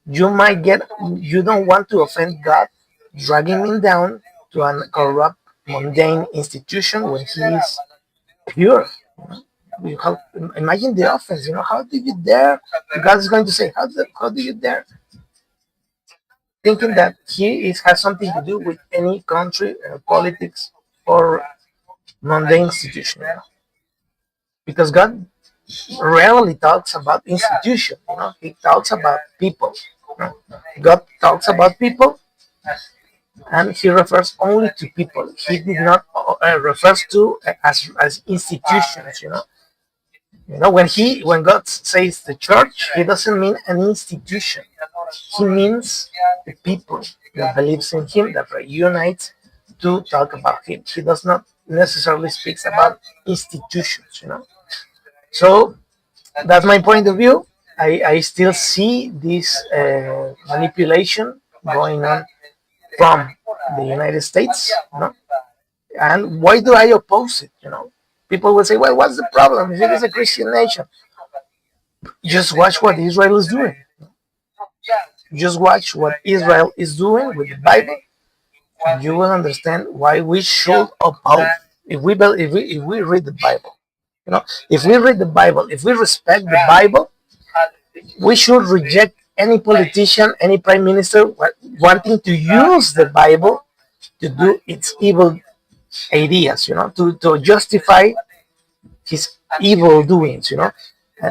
You don't want to offend God, dragging him down to a corrupt, mundane institution when he is pure. Imagine the offense. How do you dare? God is going to say, how do you dare? Thinking that has something to do with any country, politics, or not the institution. Because God rarely talks about institution. He talks about people. You know. God talks about people, and he refers only to people. He did not refers to as institutions. When God says the church, he doesn't mean an institution. He means the people that believes in him, that reunites to talk about him. He does not necessarily speaks about institutions. So that's my point of view. I still see this manipulation going on from the United States. And why do I oppose it? People will say, well, what's the problem? If it is a Christian nation, just watch what Israel is doing. Just watch what Israel is doing with the Bible. You will understand why we should oppose. If we read the Bible, if we read the Bible, if we respect the Bible, we should reject any politician, any prime minister wanting to use the Bible to do its evil ideas, to justify his evil doings.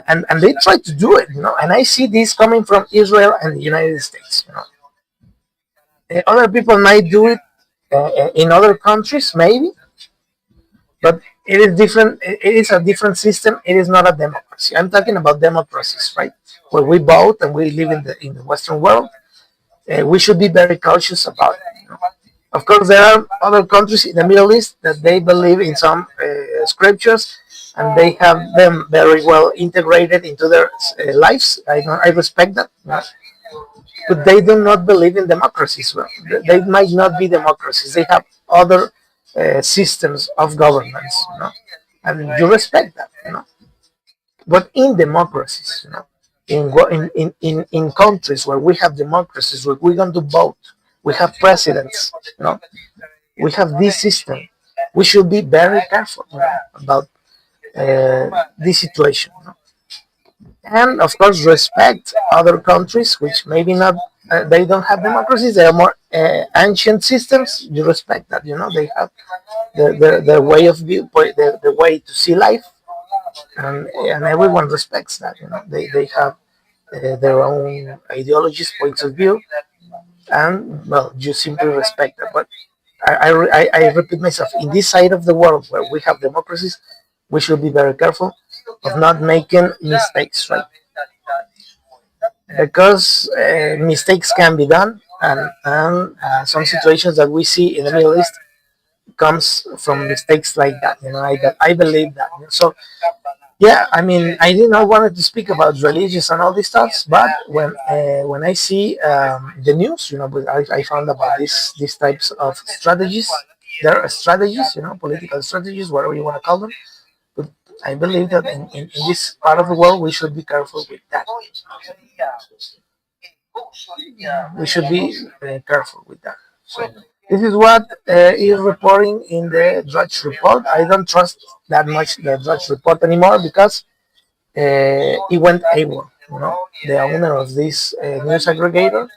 And they try to do it. And I see this coming from Israel and the United States. Other people might do it in other countries, maybe, but it is different. It is a different system. It is not a democracy. I'm talking about democracies, right? Where we vote and we live in the Western world. We should be very cautious about it. Of course, there are other countries in the Middle East that they believe in some scriptures, and they have them very well integrated into their lives. I respect that. But they do not believe in democracies. Well, they might not be democracies. They have other systems of governance, and you respect that. But in democracies, in countries where we have democracies, where we're going to vote, we have presidents, we have this system. We should be very careful, about this situation, and of course respect other countries which maybe not they don't have democracies. They are more ancient systems. You respect that. They have the way of view, the way to see life, and everyone respects that. They have their own ideologies, points of view, and well, you simply respect that. But I repeat myself, in this side of the world where we have democracies, we should be very careful of not making mistakes, right? Because mistakes can be done, and some situations that we see in the Middle East comes from mistakes like that. I believe that. So yeah, I mean, I did not wanted to speak about religious and all these stuff, but when I see the news, but I found about these types of strategies. There are strategies, political strategies, whatever you want to call them. But I believe that in this part of the world, we should be careful with that. We should be careful with that. So this is what is reporting in the Drudge report. I don't trust that much the Drudge report anymore because he went AWOL. The owner of this news aggregator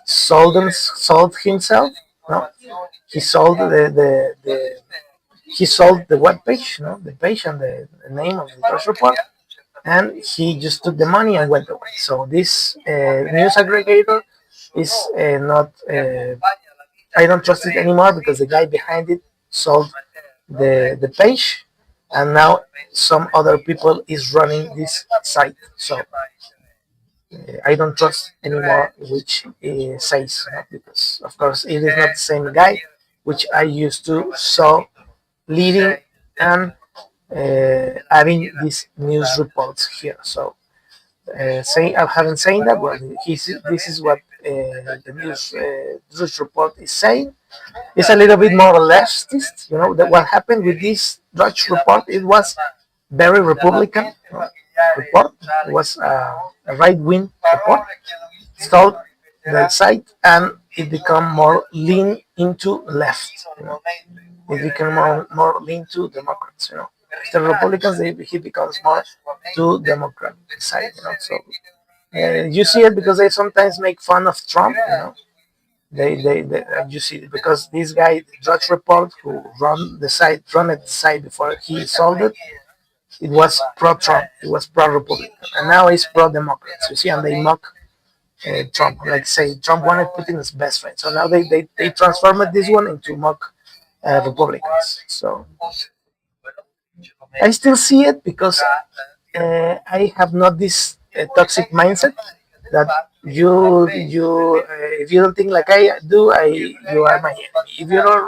sold himself. No, he sold he sold the web page, the page and the name of the Drudge report, and he just took the money and went away. So this news aggregator is not. I don't trust it anymore because the guy behind it sold the page, and now some other people is running this site. So I don't trust anymore which says, because of course it is not the same guy which I used to saw leading and having these news reports here. So I haven't saying that. Well, this is what the news report is saying. It's a little bit more leftist. That what happened with this Dutch report, it was very Republican report. It was a right wing report. Stalled the site and it become more lean into left. It became more lean to Democrats. The Republicans, he becomes more to Democrat side. So you see it because they sometimes make fun of Trump. You see because this guy, the judge report who run at the site before he sold it, it was pro Trump, it was pro Republican, and now it's pro Democrats. You see, and they mock Trump, like say Trump wanted Putin as best friend, so now they transformed this one into mock Republicans. So I still see it because I have not this toxic mindset that if you don't think like I do, you are my enemy.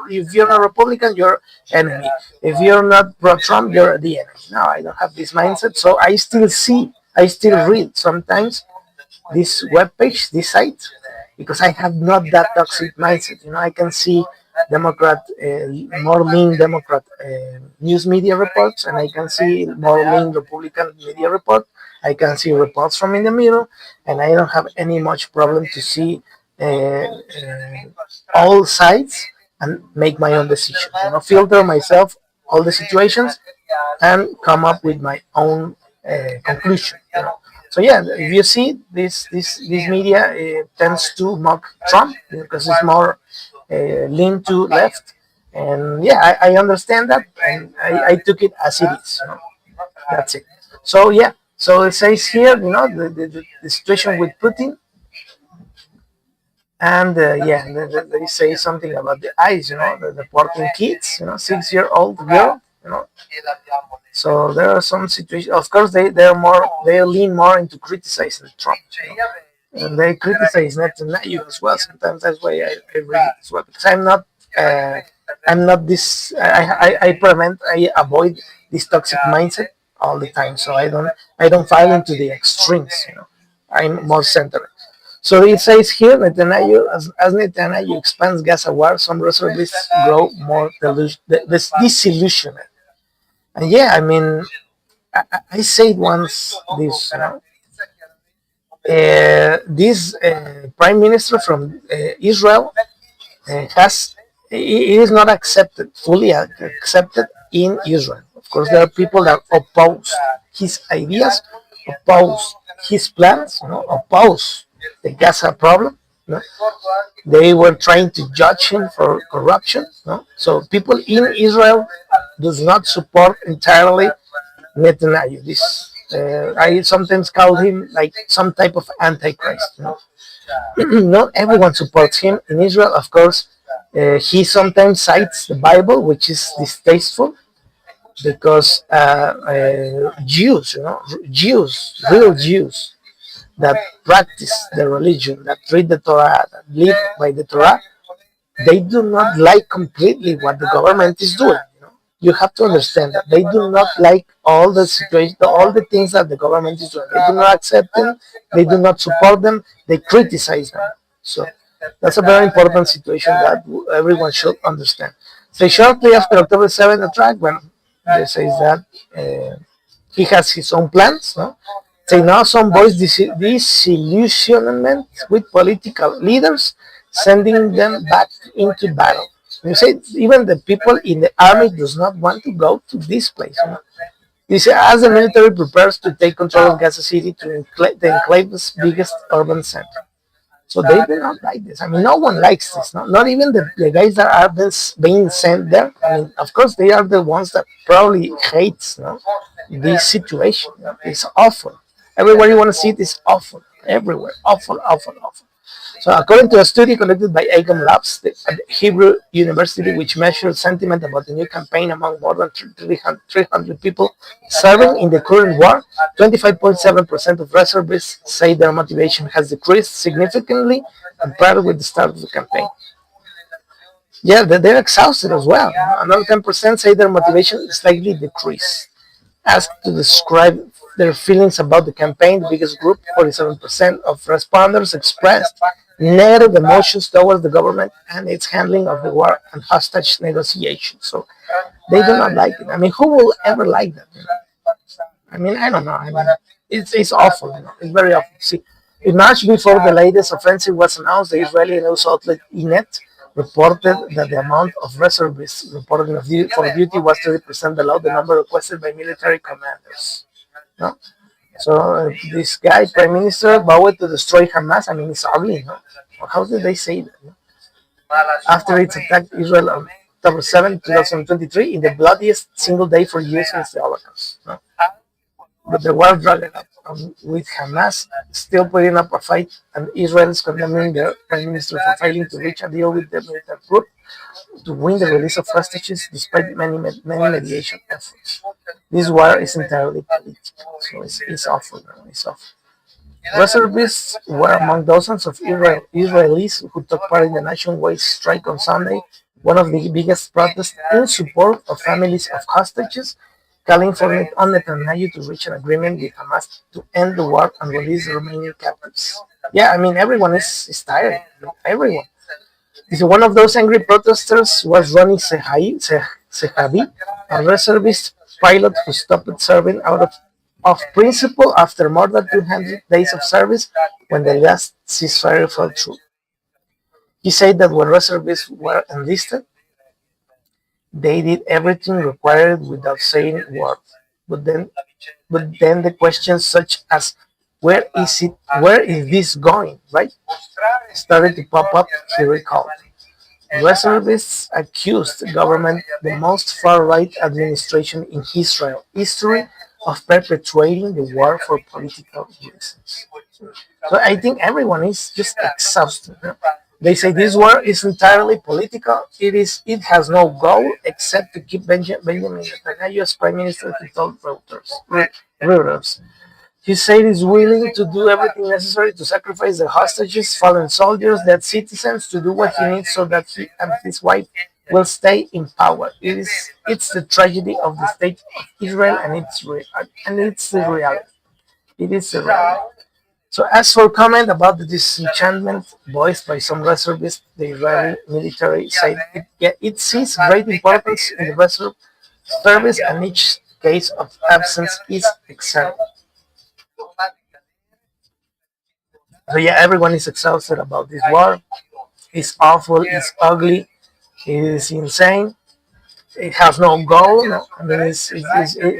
If you're a Republican, you're enemy. If you're not pro Trump, you're the enemy. No, I don't have this mindset. So I still read sometimes this web page, this site, because I have not that toxic mindset. I can see Democrat, more lean Democrat news media reports, and I can see more lean Republican media report. I can see reports from in the middle, and I don't have any much problem to see all sides and make my own decision. Filter myself all the situations and come up with my own conclusion. So yeah, if you see this media tends to mock Trump because it's more lean to left, and yeah, I understand that, and I took it as it is. That's it. So yeah, so it says here, the situation with Putin, and yeah, they say something about the eyes, the porting kids, 6-year-old girl, so there are some situations. Of course, they lean more into criticizing Trump, and they criticize Netanyahu as well. Sometimes that's why I read it as well because uh, I'm not this. I avoid this toxic mindset all the time. So I don't fall into the extremes. I'm more centered. So it says here, Netanyahu, as Netanyahu expands Gaza war, some reservists grow more disillusioned. And yeah, I mean, I said once this, this prime minister from Israel has it is not accepted fully accepted in Israel. Of course, there are people that oppose his ideas, oppose his plans, oppose the Gaza problem. They were trying to judge him for corruption. So people in Israel does not support entirely Netanyahu. I sometimes call him like some type of antichrist. Not everyone supports him in Israel. Of course, he sometimes cites the Bible, which is distasteful because Jews, real Jews that practice the religion, that read the Torah, that live by the Torah, they do not like completely what the government is doing. You have to understand that they do not like all the situation, all the things that the government is doing. They do not accept them. They do not support them. They criticize them. So that's a very important situation that everyone should understand. So shortly after October 7th attack, when they say that he has his own plans, say now some voice disillusionment with political leaders, sending them back into battle. You say even the people in the army does not want to go to this place. You say as the military prepares to take control of Gaza City to the enclave's biggest urban center. So they do not like this. I mean, no one likes this. Not even the guys that are being sent there. I mean, of course, they are the ones that probably hates this situation. It's awful. Everywhere you want to see it is awful. Everywhere, awful, awful, awful. So, according to a study conducted by Agam Labs at Hebrew University, which measured sentiment about the new campaign among more than 300 people serving in the current war, 25.7% of reservists say their motivation has decreased significantly compared with the start of the campaign. Yeah, they're exhausted as well. Another 10% say their motivation slightly decreased. Asked to describe their feelings about the campaign, the biggest group, 47% of respondents, expressed negative emotions towards the government and its handling of the war and hostage negotiations. So they do not like it. I mean, who will ever like that? I mean, I don't know. I mean, it's awful. It's very awful. See, in March, before the latest offensive was announced, the Israeli news outlet Inet reported that the amount of reservists reported for duty was 30% below the number requested by military commanders. No? So this guy, Prime Minister, vowed to destroy Hamas. I mean, it's ugly. No? How did they say that? No? after it attacked Israel on October 7, 2023, in the bloodiest single day for years since the Holocaust. No? But the war dragged up, with Hamas still putting up a fight and Israel is condemning their prime minister for failing to reach a deal with the militant group to win the release of hostages despite many mediation efforts. This war is entirely political, so it's awful. It's awful. Reservists were among dozens of Israelis who took part in the nationwide strike on Sunday, one of the biggest protests in support of families of hostages, calling for Netanyahu to reach an agreement with Hamas to end the war and release the remaining captives. Yeah, I mean, everyone is tired. Everyone. So one of those angry protesters was Ronnie Sehabi, a reservist pilot who stopped serving out of principle after more than 200 days of service when the last ceasefire fell through. He said that when reservists were enlisted, they did everything required without saying a word. But then, but then the questions such as where is this going, right, started to pop up, he recalled. Reservists accused the government, the most far-right administration in Israel history, of perpetuating the war for political reasons. So I think everyone is just exhausted. They say this war is entirely political. It has no goal except to keep Benjamin Netanyahu as prime minister, he told Reuters. He said he's willing to do everything necessary to sacrifice the hostages, fallen soldiers, dead citizens, to do what he needs so that he and his wife will stay in power. It's the tragedy of the state of Israel, and it's the reality. It is the reality. So as for comment about the disenchantment voiced by some reservists, the Israeli military said it sees great importance in the reserve service and each case of absence is examined. So yeah, everyone is exhausted about this war. It's awful. It's ugly. It is insane. It has no goal. No, I mean,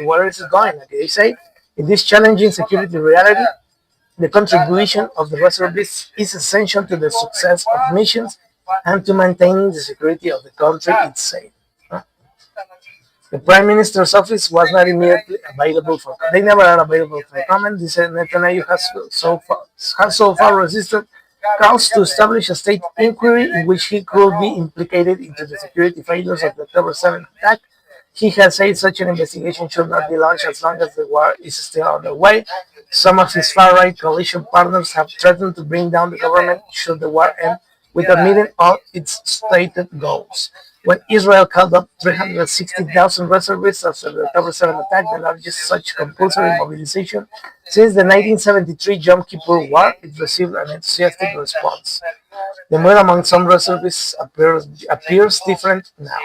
where is it going? Like they say, in this challenging security reality, the contribution of the reservists is essential to the success of missions and to maintaining the security of the country itself. The Prime Minister's office was not immediately available for. They never are available for comment. They said Netanyahu has so far resisted calls to establish a state inquiry in which he could be implicated into the security failures of the October 7th attack. He has said such an investigation should not be launched as long as the war is still underway. Some of his far-right coalition partners have threatened to bring down the government should the war end without meeting all its stated goals. When Israel called up 360,000 reservists after the October 7th attack, the largest such compulsory mobilization since the 1973 Yom Kippur War, it received an enthusiastic response. The mood among some reservists appears different now.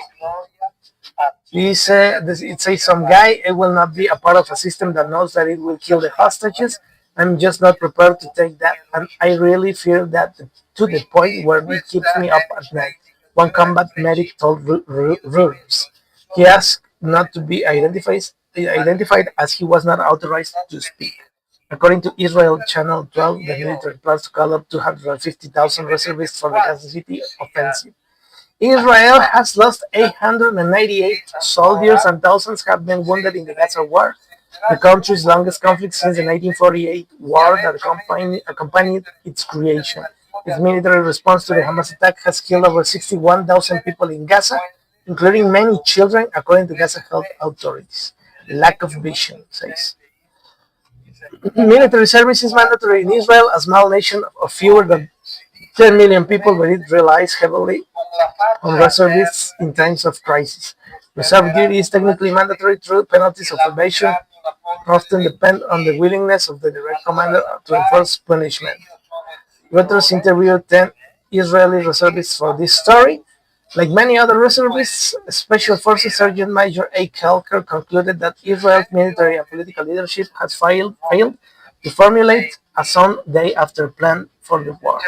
It says some guy, it will not be a part of a system that knows that it will kill the hostages. I'm just not prepared to take that, and I really fear that to the point where it keeps me up at night. One combat medic told Reuters. He asked not to be identified as he was not authorized to speak. According to Israel Channel 12, the military plans to call up 250,000 reservists for the Gaza City offensive. Israel has lost 898 soldiers and thousands have been wounded in the Gaza war, the country's longest conflict since the 1948 war that accompanied its creation. Its military response to the Hamas attack has killed over 61,000 people in Gaza, including many children, according to Gaza health authorities. Lack of vision, says. Military service is mandatory in Israel, a small nation of fewer than 10 million people, but it relies heavily on reservists in times of crisis. Reserve duty is technically mandatory through penalties of probation, often depend on the willingness of the direct commander to enforce punishment. Reuters interviewed 10 Israeli reservists for this story. Like many other reservists, Special Forces Sergeant Major A. Kelker concluded that Israel's military and political leadership has failed to formulate a sound day after plan for the war.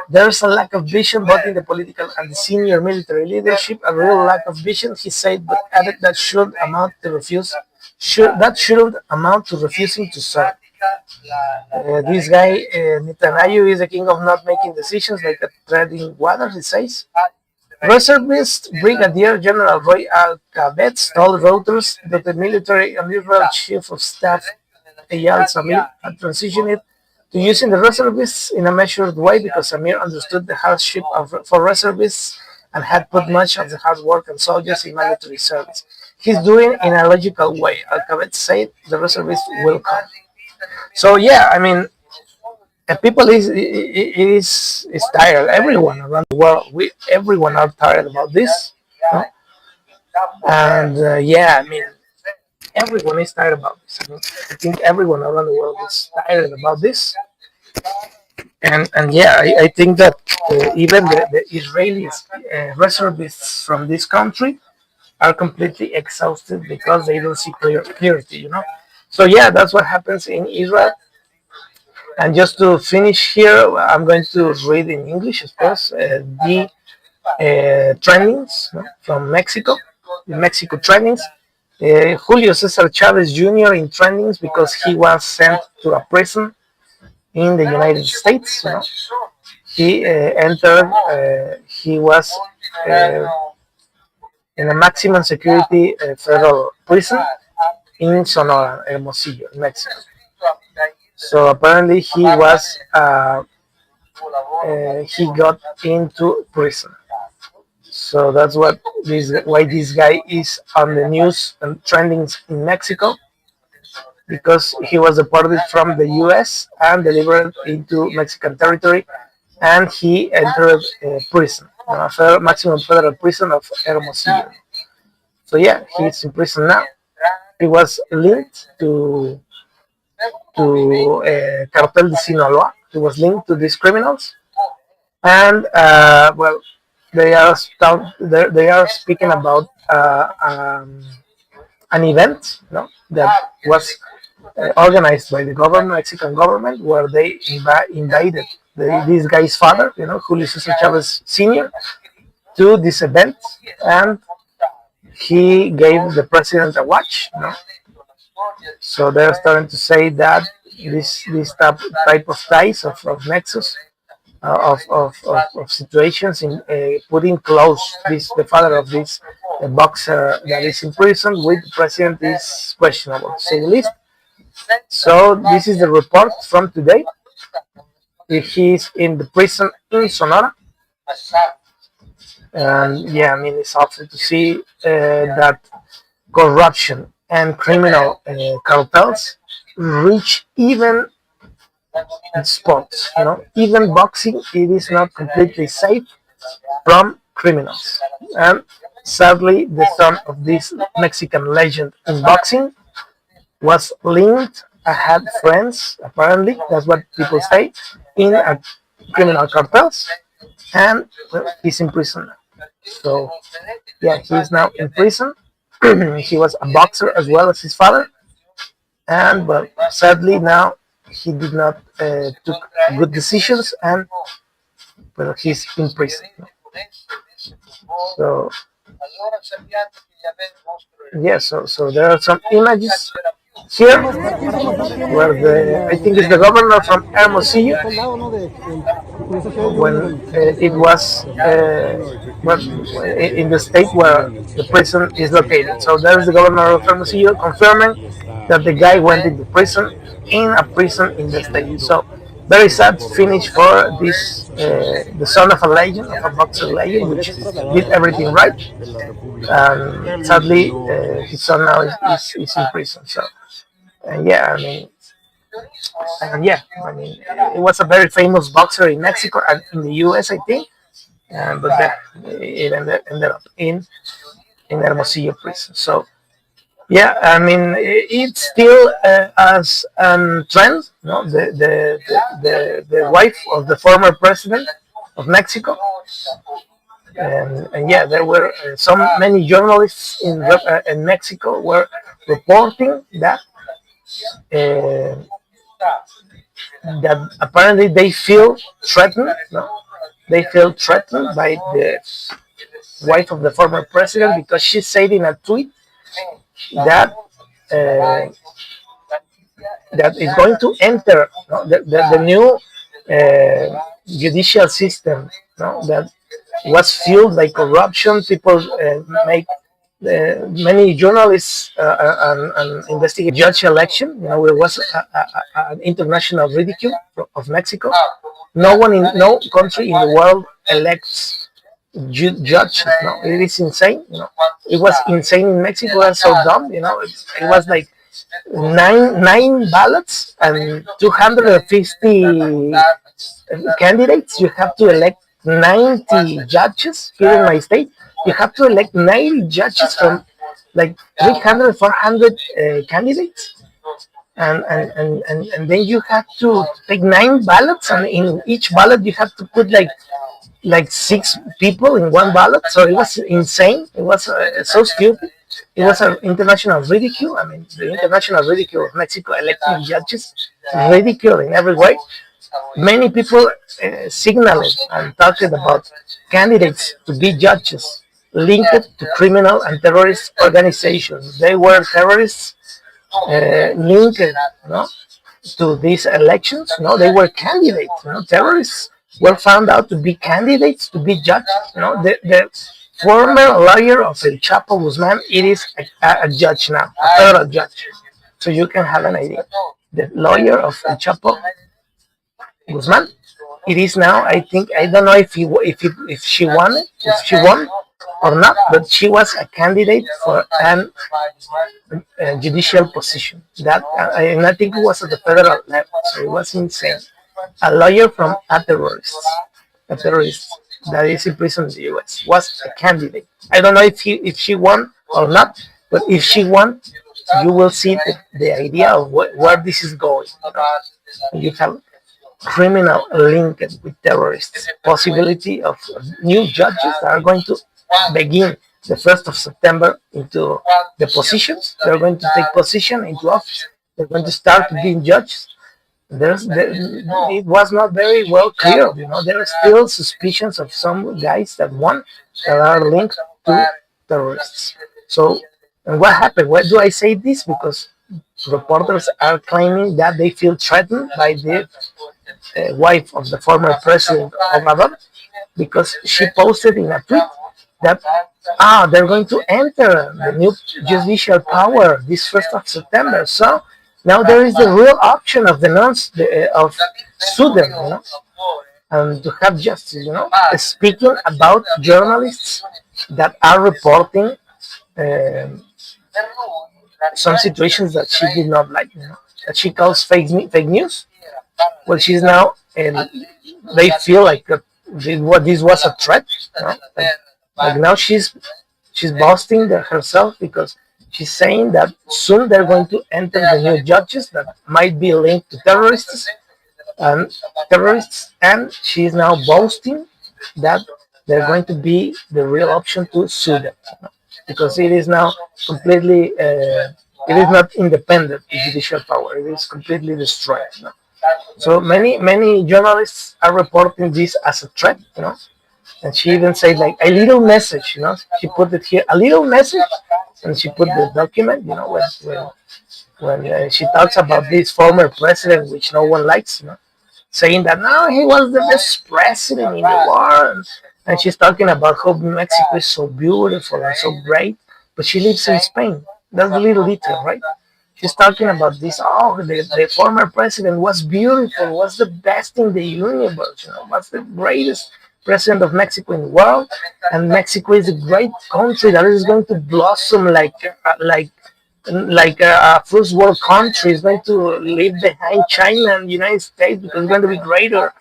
There's a lack of vision both in the political and the senior military leadership, a real lack of vision, he said, but added that shouldn't amount to refusing to serve. This guy, Netanyahu, is the king of not making decisions like a treading water, he says. Reservist Brigadier General Roy Alcavetz told Reuters that the military and Israel Chief of Staff Eyal Samir had transitioned to using the reservists in a measured way because Samir understood the hardship for reservists and had put much of the hard work on soldiers in military service. He's doing in a logical way. Alcavetz said the reservists will come. So yeah, I mean, people is tired. Everyone around the world, everyone are tired about this, you know? And yeah, I mean, everyone is tired about this. I think everyone around the world is tired about this, and yeah, I think that even the Israelis reservists from this country are completely exhausted because they don't see clarity, you know. So yeah, that's what happens in Israel. And just to finish here, I'm going to read in English, of course, the trainings, no, from Mexico, the Mexico trainings. Julio Cesar Chavez Jr. in trainings because he was sent to a prison in the United States. You know. He entered, he was uh, in a maximum security federal prison in Sonora, Hermosillo, Mexico. So apparently he got into prison. So that's what this why this guy is on the news and trending in Mexico because he was deported from the U.S. and delivered into Mexican territory, and he entered prison, maximum federal prison of Hermosillo. So yeah, he's in prison now. He was linked to Cartel de Sinaloa. He was linked to these criminals, and well, they are speaking about an event, no, that was organized by the government, Mexican government, where they invited this guy's father, you know, Julio Cesar Chavez Sr., to this event, and he gave the president a watch. You know? So they're starting to say that this type of ties of nexus of situations in putting close the father of this boxer that is in prison with the president is questionable, to say the least. So this is the report from today. He's in the prison in Sonora, and yeah, I mean it's awful to see that corruption and criminal cartels reach even sports. You know, even boxing, it is not completely safe from criminals. And sadly, the son of this Mexican legend in boxing was linked. I had friends, apparently, that's what people say, in a criminal cartels, and well, he's in prison now. So, yeah, he's now in prison. He was a boxer as well as his father, and well, sadly now he did not took good decisions, and well, he's in prison. So yeah, so there are some images here where I think it's the governor from Hermosillo when it was well, in the state where the prison is located. So there's the governor of Hermosillo confirming that the guy went into prison in a prison in the state. So very sad finish for this the son of a legend, of a boxer legend, which did everything right. And sadly, his son now is in prison. So yeah, I mean, it was a very famous boxer in Mexico and in the U.S., I think, but then it ended up in Hermosillo prison. So yeah, I mean, it's still as a trend. No, the wife of the former president of Mexico, and yeah, there were so many journalists in Mexico were reporting uh, that apparently they feel threatened. No? They feel threatened by the wife of the former president because she said in a tweet that uh, that is going to enter, no, the new judicial system, no, that was fueled by corruption. People make many journalists and investigate judge election. You know, it was an international ridicule of Mexico. No one in no country in the world elects judge. No, it is insane. You know, it was insane in Mexico. It was so dumb. You know, it was like nine ballots and 250 candidates. You have to elect 90 judges here in my state. You have to elect 90 judges from like 300, 400 candidates. And then you have to take nine ballots, and in each ballot you have to put like six people in one ballot. So it was insane. It was so stupid. It was an international ridicule. I mean, the international ridicule of Mexico electing judges, ridicule in every way. Many people signaled and talked about candidates to be judges linked to criminal and terrorist organizations. They were terrorists linked, no, to these elections. No, they were candidates. You know, terrorists were found out to be candidates to be judges. You know, the former lawyer of El Chapo Guzman, it is a judge now, a federal judge. So you can have an idea. The lawyer of El Chapo Guzman, it is now. I think I don't know if she won it, if she won or not, but she was a candidate for an judicial position. That and I think it was at the federal level, so it was insane. A lawyer from a terrorist that is in prison in the U.S. was a candidate. I don't know if she won or not, but if she won, you will see the idea of where this is going. You have criminal linked with terrorists. Possibility of new judges that are going to begin the 1st of September into the positions. They're going to take position into office. They're going to start being judges. It was not very well clear. You know, there are still suspicions of some guys that won that are linked to terrorists. So, and what happened? Why do I say this? Because reporters are claiming that they feel threatened by the wife of the former president Obrador, because she posted in a tweet that they're going to enter the new judicial power this 1st of September. So now there is the real option of of sue them, you know, and to have justice. You know, speaking about journalists that are reporting um, some situations that she did not like, you know, that she calls fake news. Well, she's now, and they feel like what this was a threat. You know? Like now she's boasting herself because she's saying that soon they're going to enter the new judges that might be linked to and she's now boasting that they're going to be the real option to sue them, you know? Because it is now completely. It is not independent judicial power. It is completely destroyed. You know? So many journalists are reporting this as a threat, you know. And she even said like a little message, you know. She put it here, a little message, and she put the document, you know, when she talks about this former president, which no one likes, you know, saying that no, he was the best president in the world, and she's talking about how Mexico is so beautiful and so great, but she lives in Spain. That's a little detail, right? She's talking about this. Oh, the former president was beautiful, was the best in the universe, you know, was the greatest president of Mexico in the world, and Mexico is a great country that is going to blossom like a first world country. Is going to leave behind China and the United States because it's going to be greater,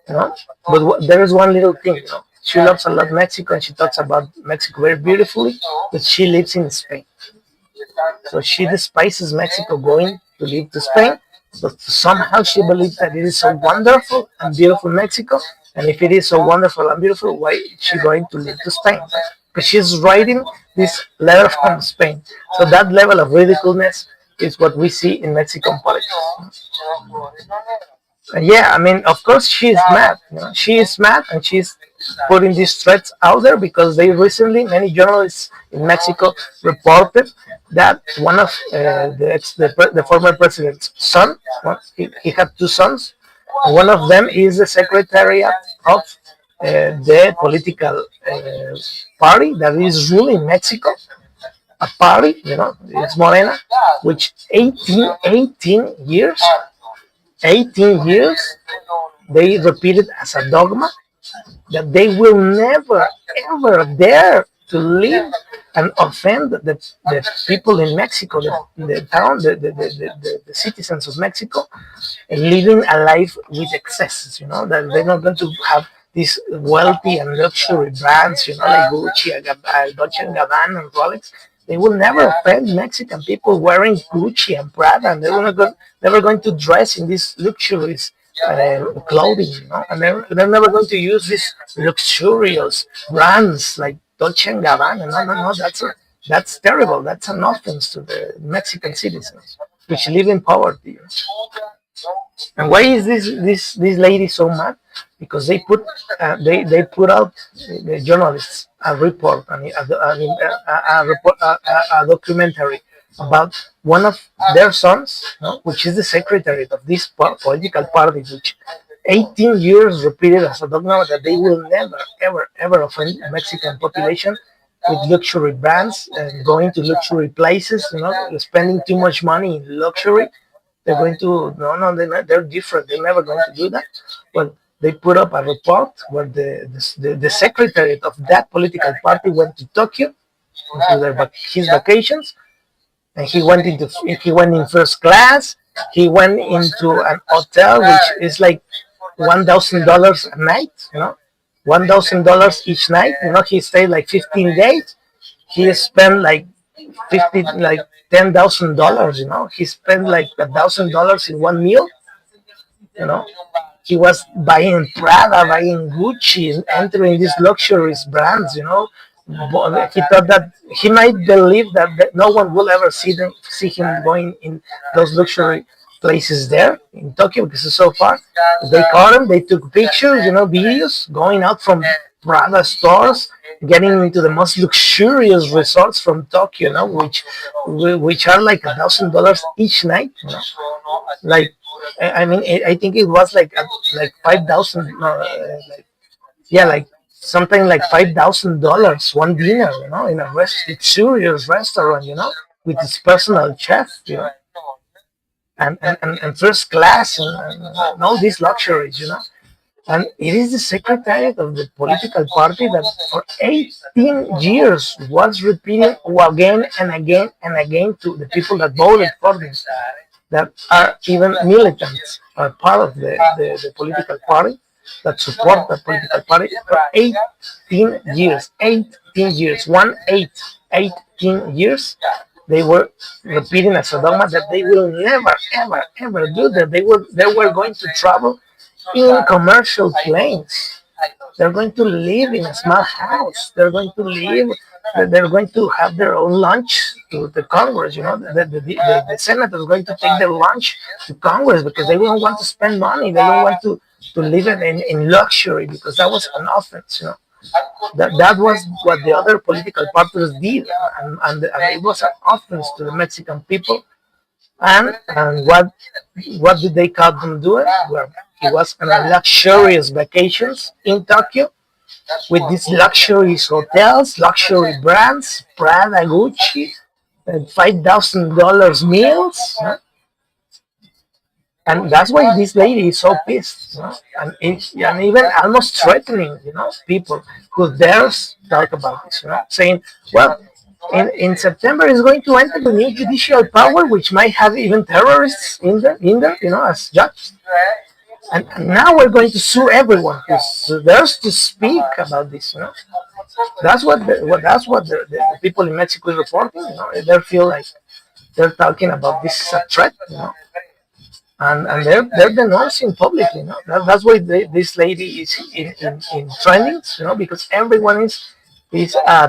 you know. But there is one little thing, you know. She loves a lot Mexico, and she talks about Mexico very beautifully, but she lives in Spain. So she despises Mexico going to live to Spain, but somehow she believes that it is so wonderful and beautiful Mexico. And if it is so wonderful and beautiful, why is she going to live to Spain? Because she's writing this letter from Spain. So that level of ridiculousness is what we see in Mexican politics. Yeah, I mean, of course, she's mad. You know? She is mad, and she's putting these threats out there because they recently, many journalists in Mexico reported that one of the former president's son, well, he had two sons. One of them is the secretary of the political party that is ruling Mexico, a party, it's Morena, which 18 years, they repeated as a dogma that they will never ever dare to live and offend the people in Mexico, the town, the citizens of Mexico, living a life with excesses, that they're not going to have these wealthy and luxury brands, like Gucci, Dolce and Gabbana, and Rolex. They will never offend Mexican people wearing Gucci and Prada, and never going to dress in these luxuries clothing, and they're never going to use these luxurious brands like Dolce and Gabbana. No, no, no, that's terrible. That's an offense to the Mexican citizens, which live in poverty. And why is this lady so mad? Because they put out, the journalists, a report, a documentary about one of their sons, no, which is the secretary of this political party, which 18 years repeated as a dogma that they will never, ever, ever offend the Mexican population with luxury brands and going to luxury places, spending too much money in luxury. They're going to, no, no, they're different. They're never going to do that. Well, they put up a report where the secretary of that political party went to Tokyo into his vacations, and he went in first class. He went into an hotel which is like $1,000 a night. $1,000 each night. He stayed like 15 days. He spent like 50, like $10,000. He spent like $1,000 in one meal. You know, he was buying Prada, buying Gucci, and entering these luxurious brands. But he thought that he might believe that no one will ever see him going in those luxury places there in Tokyo because it's so far. They caught him. They took pictures, videos going out from Prada stores, getting into the most luxurious resorts from Tokyo, which are like $1,000 each night. Like, I mean, I think it was like 5,000. No, like, yeah, like something like $5,000 one dinner, in a luxurious restaurant, with his personal chef, and first class, and all these luxuries, And it is the secretariat of the political party that for 18 years was repeating again and again and again to the people that voted for this, that are even militants, are part of the political party, that support the political party for 18 years. 18 years, 18 years. They were repeating as a dogma that they will never, ever, ever do that. They were going to travel in commercial planes. They're going to live in a small house. They're going to have their own lunch to the Congress. The Senate is going to take their lunch to Congress because they don't want to spend money. They don't want to live in luxury because that was an offense. That was what the other political parties did, and it was an offense to the Mexican people. And what did they call them doing? Well, it was on a luxurious vacations in Tokyo with these luxurious hotels, luxury brands, Prada, Gucci, and $5,000 meals. And that's why this lady is so pissed, and even almost threatening, people who dares talk about this, saying, well, in September is going to enter the new judicial power, which might have even terrorists in there, as judges. And now we're going to sue everyone who dares to speak about this. That's what the people in Mexico is reporting. They feel like they're talking about this as a threat. And they're denouncing publicly. That's why this lady is in trendings. Because everyone is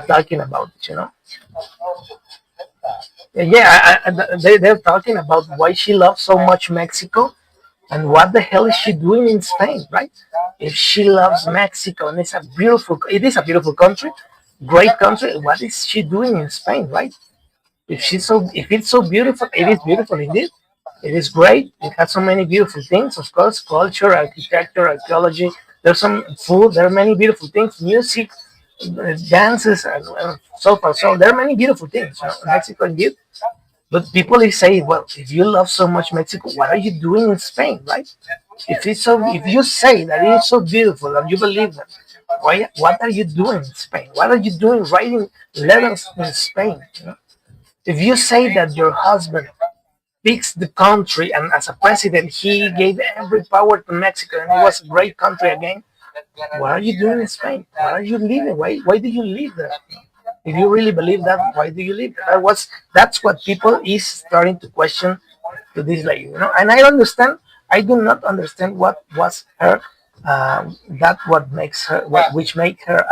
talking about it. Yeah, they're talking about why she loves so much Mexico and what the hell is she doing in Spain, right? If she loves Mexico and it is a beautiful country, great country, what is she doing in Spain, right? If it's so beautiful, it is beautiful indeed. It is great. It has so many beautiful things, of course, culture, architecture, archaeology, There's some food. There are many beautiful things, music, dances, and so forth. So there are many beautiful things, Mexico indeed. But people is say, well, if you love so much Mexico, what are you doing in Spain, right? If you say that it is so beautiful and you believe that, what are you doing in Spain? What are you doing writing letters in Spain? If you say that your husband picks the country and as a president he gave every power to Mexico and it was a great country again, what are you doing in Spain? Why are you leaving? Why do you leave there? If you really believe that, why do you leave? That's what people is starting to question to this lady. And I understand. I do not understand what was her. That what makes her, which make her.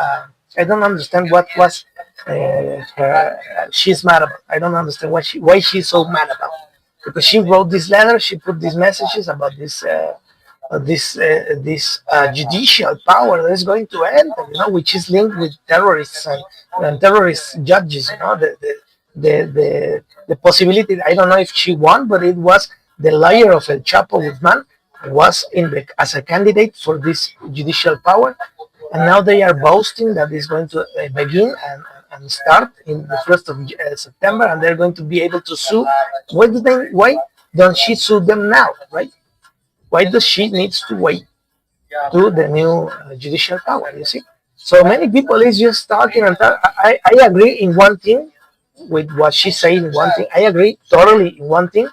I don't understand what was her. She's mad about. I don't understand why she's so mad about. Because she wrote this letter, she put these messages about this judicial power that is going to end, which is linked with terrorists and terrorist judges. The possibility. I don't know if she won, but it was the lawyer of El Chapo Guzman was as a candidate for this judicial power, and now they are boasting that it's going to begin and start in the 1st of September, and they're going to be able to sue. Why don't she sue them now, right? Why does she needs to wait to the new judicial power? You see, so many people is just talking and talk. I agree in one thing with what she said. In one thing, I agree totally in one thing,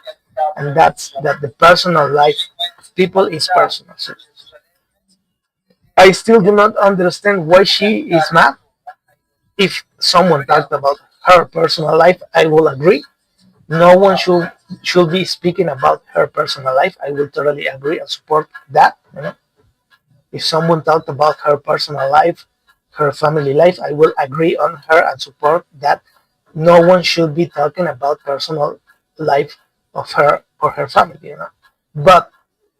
and that's that the personal life of people is personal. So I still do not understand why she is mad. If someone talked about her personal life, I will agree. No one should be speaking about her personal life. I will totally agree and support that. If someone talked about her personal life, her family life, I will agree on her and support that. No one should be talking about personal life of her or her family. But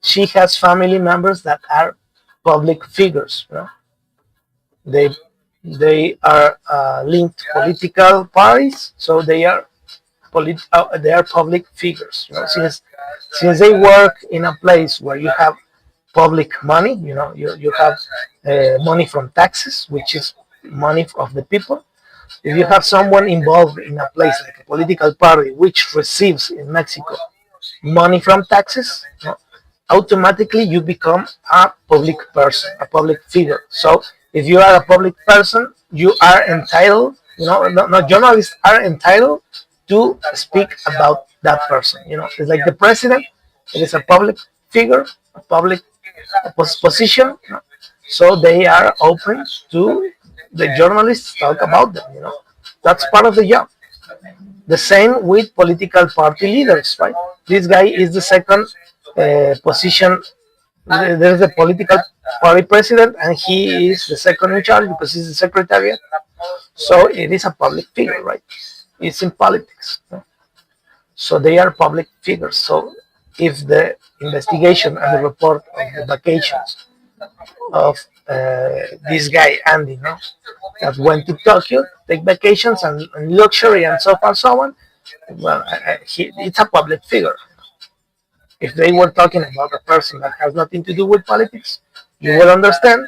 she has family members that are public figures. They they are linked to political parties, so they are public figures. Since they work in a place where you have public money, you have money from taxes, which is money of the people. If you have someone involved in a place like a political party which receives in Mexico money from taxes, automatically you become a public person, a public figure. So if you are a public person, you are entitled, no journalists are entitled to speak about that person. It's like the president, it is a public figure, a public position, so they are open to the journalists talk about them. That's part of the job. The same with political party leaders, right? This guy is the second position. There's a political party president, and he is the second in charge because he's the secretariat. So it is a public figure, right? It's in politics. So they are public figures. So if the investigation and the report of the vacations of this guy Andy, that went to Tokyo, take vacations and luxury and so far so on, well, it's a public figure. If they were talking about a person that has nothing to do with politics, you will understand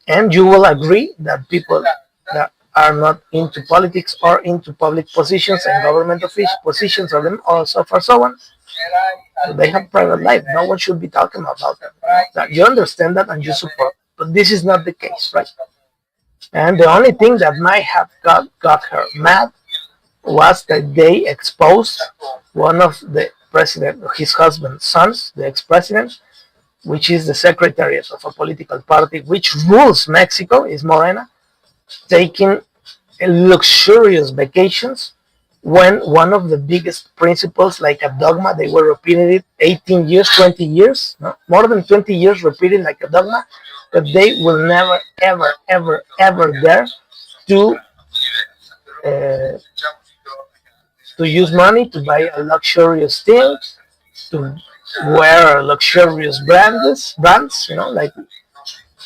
and you will agree that people that are not into politics or into public positions and government official positions or them also for so on, they have private life. No one should be talking about them. That you understand that and you support. But this is not the case, right? And the only thing that might have got her mad was that they exposed one of the president, his husband's sons, the ex-president, which is the secretariat of a political party which rules Mexico, is Morena, taking luxurious vacations when one of the biggest principles, like a dogma, they were repeating it 18 years, 20 years, no? More than 20 years repeating like a dogma, that they will never, ever, ever, ever dare to uh, to use money to buy a luxurious thing, to wear luxurious brands, like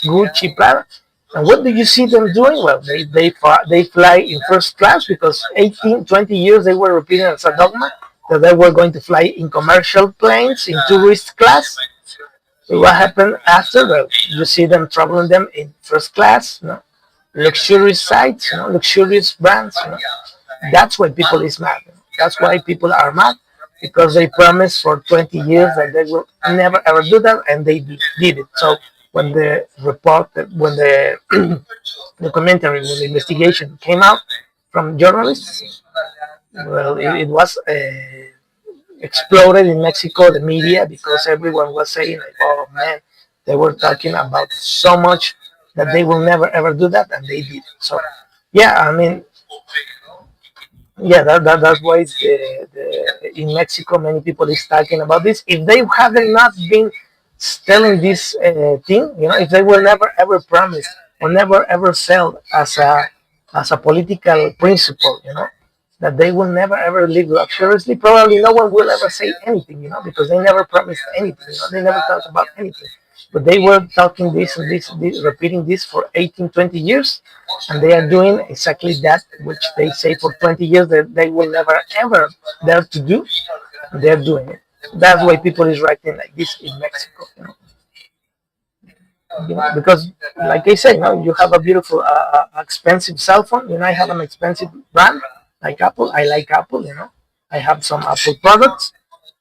Gucci, Prada. And what do you see them doing? Well, they fly in first class because 18, 20 years they were repeating as a dogma that they were going to fly in commercial planes, in tourist class. What happened after? Well, you see them traveling them in first class, luxurious sites, luxurious brands. That's why people is mad. That's why people are mad because they promised for 20 years that they will never ever do that, and they did it. So when the report, when the documentary, when the investigation came out from journalists, well, it was exploded in Mexico, the media, because everyone was saying, like, "Oh man, they were talking about so much that they will never ever do that," and they did. So, yeah, I mean, yeah, that's why in Mexico many people is talking about this. If they haven't not been telling this thing, if they will never ever promise or never ever sell as a political principle, that they will never ever live luxuriously, probably no one will ever say anything, because they never promised anything, they never talked about anything. But they were talking this and this, repeating this for 18, 20 years, and they are doing exactly that which they say for 20 years that they will never ever dare to do. They're doing it. That's why people is writing like this in Mexico. Because like I say, you have a beautiful, expensive cell phone. I have an expensive brand like Apple. I like Apple. I have some Apple products,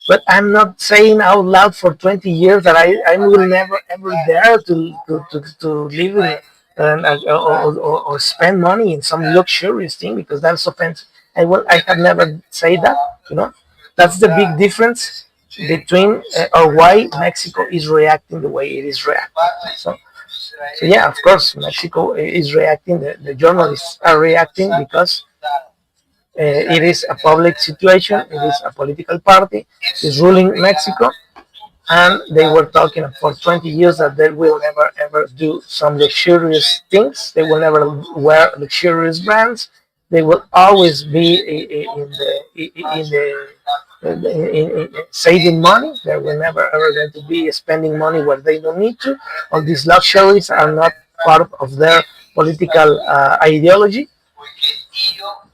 but I'm not saying out loud for 20 years that I will never ever dare to live in or spend money in some luxurious thing, because that's offensive. I have never said that. That's the big difference between, or why Mexico is reacting the way it is reacting. So yeah, of course, Mexico is reacting. The journalists are reacting because it is a public situation. It is a political party is ruling Mexico, and they were talking for 20 years that they will never ever do some luxurious things. They will never wear luxurious brands. They will always be saving money. They will never ever going to be spending money where they don't need to. All these luxuries are not part of their political ideology,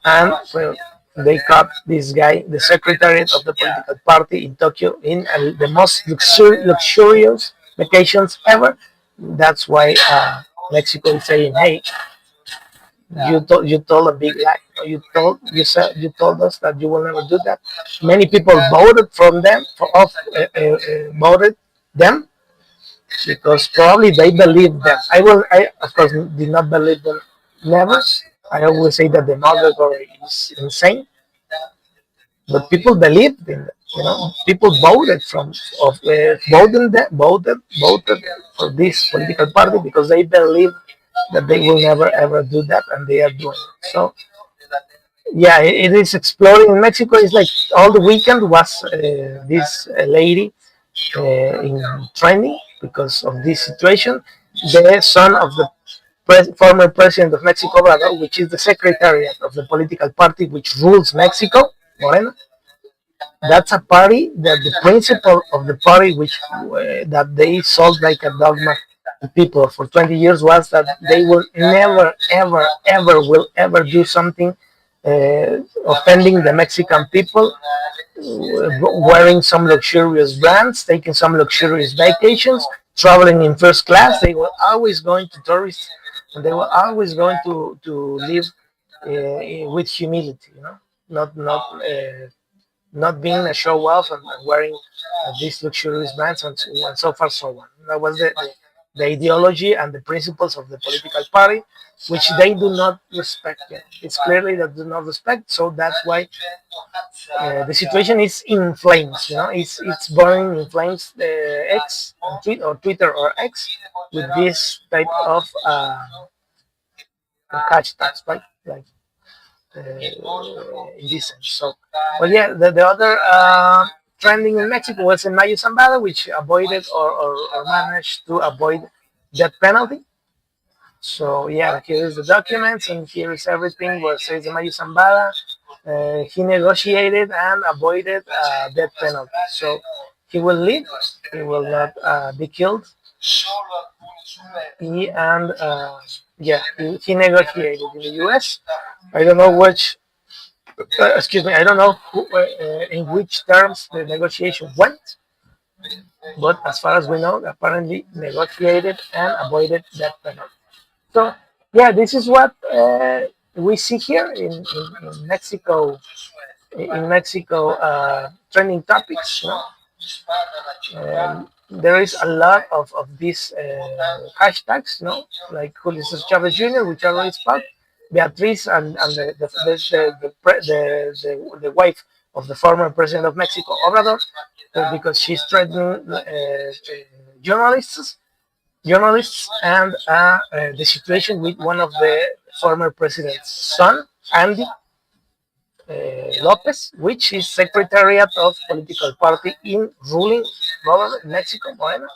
and well, they caught this guy, the secretariat of the political party in Tokyo, in the most luxurious vacations ever. That's why Mexico is saying, "Hey, you told a big lie. You told us that you will never do that." Many people voted from them voted them because probably they believe them. I of course did not believe them. Never. I always say that the Demogorgon is insane, but people believed in it. People voted voted for this political party because they believe that they will never ever do that, and they are doing it. So yeah, it is exploding in Mexico. It's like all the weekend was this lady in training because of this situation. The son of the former president of Mexico, Obrador, which is the secretariat of the political party which rules Mexico, Morena. That's a party that the principle of the party, which that they sold like a dogma to people for 20 years, was that they will never, ever, ever will ever do something offending the Mexican people, wearing some luxurious brands, taking some luxurious vacations, traveling in first class. They were always going to tourists, and they were always going to live with humility. Not being a show off and wearing these luxurious brands and so far so on. That was the ideology and the principles of the political party, which they do not respect yet. It's clearly that do not respect, so that's why the situation is in flames. It's burning in flames. X on or Twitter or X with this type of hashtags, right? Like in this sense. So, well, yeah, the other trending in Mexico was in Mayo Zambada, which avoided or managed to avoid death penalty. So, yeah, here is the documents, and here is everything where it says Mayo Zambada. He negotiated and avoided death penalty. So, he will live, he will not be killed. And yeah, he negotiated in the US. I don't know which excuse me, I don't know in which terms the negotiation went, but as far as we know, apparently negotiated and avoided that penalty. So yeah, this is what we see here in Mexico. In Mexico, trending topics. You know? There is a lot of these hashtags, you know, like Julio Chavez Jr., which I already spoke, Beatriz, and the wife of the former president of Mexico, Obrador, because she's threatening journalists, and the situation with one of the former president's son, Andy, Lopez, which is Secretariat of Political Party in ruling government Mexico, Morena,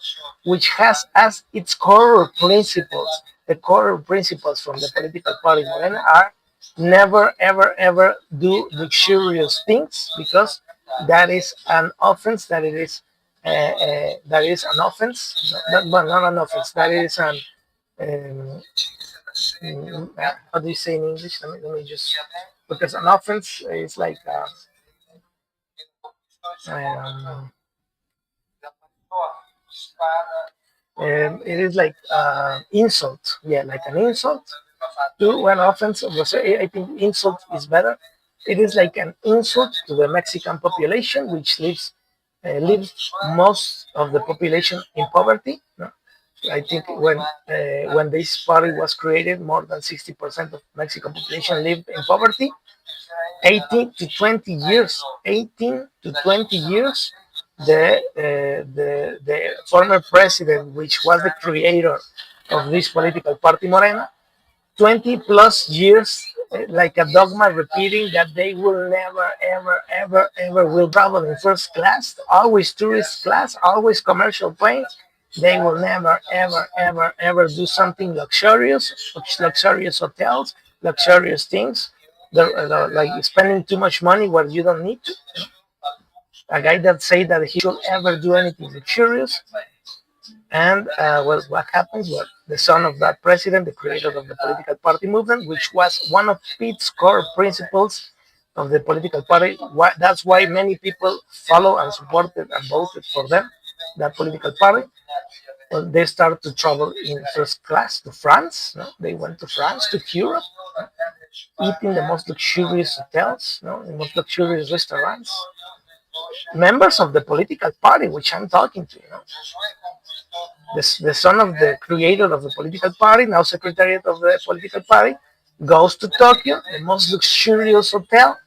which has as its core principles, the core principles from the political party Morena are never, ever, ever do luxurious things because that is an offense, that is an offense, well, not an offense, that is an, um, how do you say in English? Let me just, because an offense is like, um, it is like insult. Yeah, like an insult to one offense. I think insult is better. It is like an insult to the Mexican population, which lives most of the population in poverty. No? I think when this party was created, more than 60% of Mexican population lived in poverty. 18 to 20 years, the former president, which was the creator of this political party, Morena, 20 plus years, like a dogma repeating that they will never, ever, ever, ever will travel in first class, always tourist class, always commercial planes. They will never, ever, ever, ever do something luxurious, luxurious hotels, luxurious things. Like spending too much money where you don't need to. A guy that say that he should ever do anything luxurious, and well, what happens? Well, the son of that president, the creator of the political party movement, which was one of its core principles of the political party. That's why many people follow and supported and voted for them, that political party. Well, they started to travel in first class to France. No? They went to France, to Europe, eating the most luxurious hotels, no? The most luxurious restaurants. Members of the political party, which I'm talking to, you know, the son of the creator of the political party, now secretariat of the political party, goes to Tokyo, the most luxurious hotel,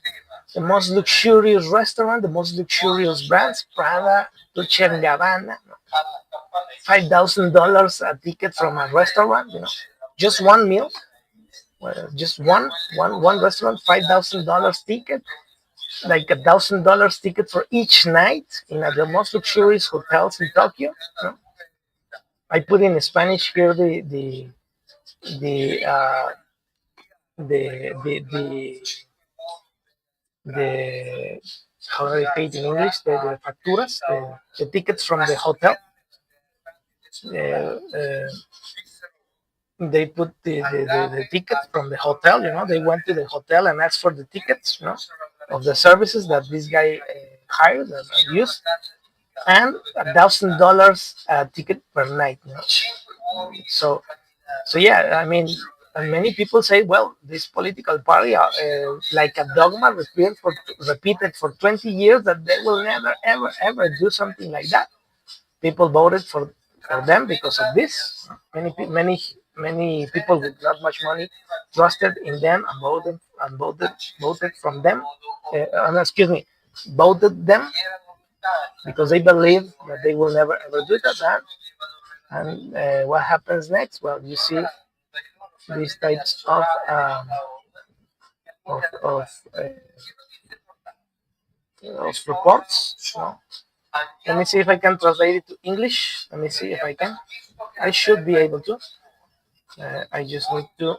the most luxurious restaurant, the most luxurious brands, Prada, Dolce and Gabbana, $5,000 a ticket from a restaurant, you know, just one meal, just one restaurant, $5,000 ticket, like $1,000 ticket for each night in the most luxurious hotels in Tokyo. You know? I put in Spanish here the uh, the how do I say it in English? The facturas, the tickets from the hotel. Uh, uh, they put the tickets from the hotel. You know, they went to the hotel and asked for the tickets. You know, of the services that this guy hired and used, and $1,000 ticket per night. You know? So yeah, I mean, and many people say, well, this political party, like a dogma, repeated for 20 years that they will never, ever, ever do something like that. People voted for them because of this. Many people with not much money trusted in them and voted from them. Excuse me, voted them because they believe that they will never ever do that. And what happens next? Well, you see these types of, of reports. So let me see if I can translate it to English. Let me see if I can. I should be able to. I just need to.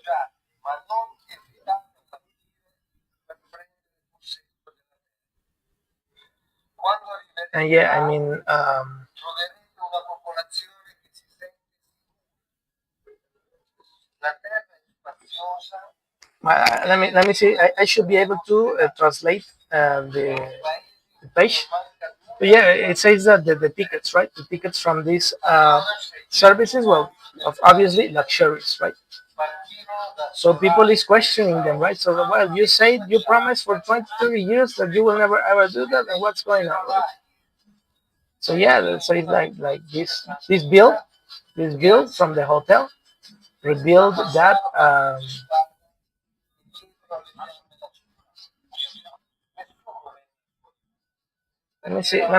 And yeah, I mean, let me see. I should be able to translate the page. But yeah, it says that the tickets, right? The tickets from these services, well, of obviously luxuries, right? So people is questioning them, right? So well, you say you promised for 20, 30 years that you will never ever do that, and what's going on, right? So yeah, so it's like this bill from the hotel revealed that. Let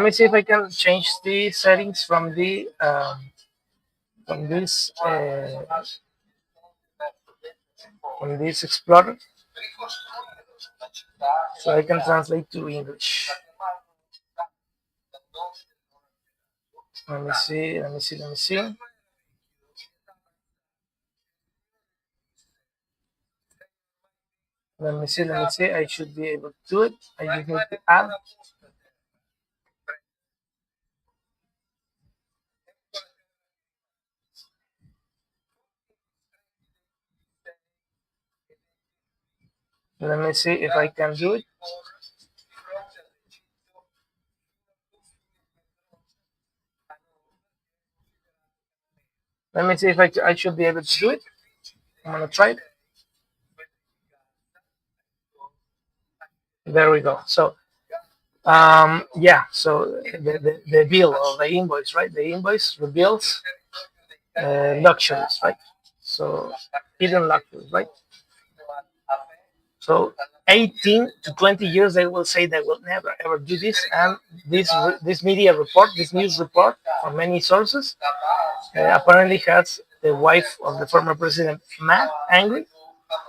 me see if I can change the settings from this Explorer, so I can translate to English. Let me see. Let me see. Let me see. Let me see. Let me see. I should be able to do it. I just need to add. Let me see if I can do it. Let me see if I should be able to do it. I'm gonna try it. There we go. So yeah. So the bill or the invoice, right? The invoice reveals luxuries, right? So hidden luxuries, right? So 18 to 20 years, they will say they will never ever do this. And this media report, this news report from many sources, apparently has the wife of the former president mad, angry.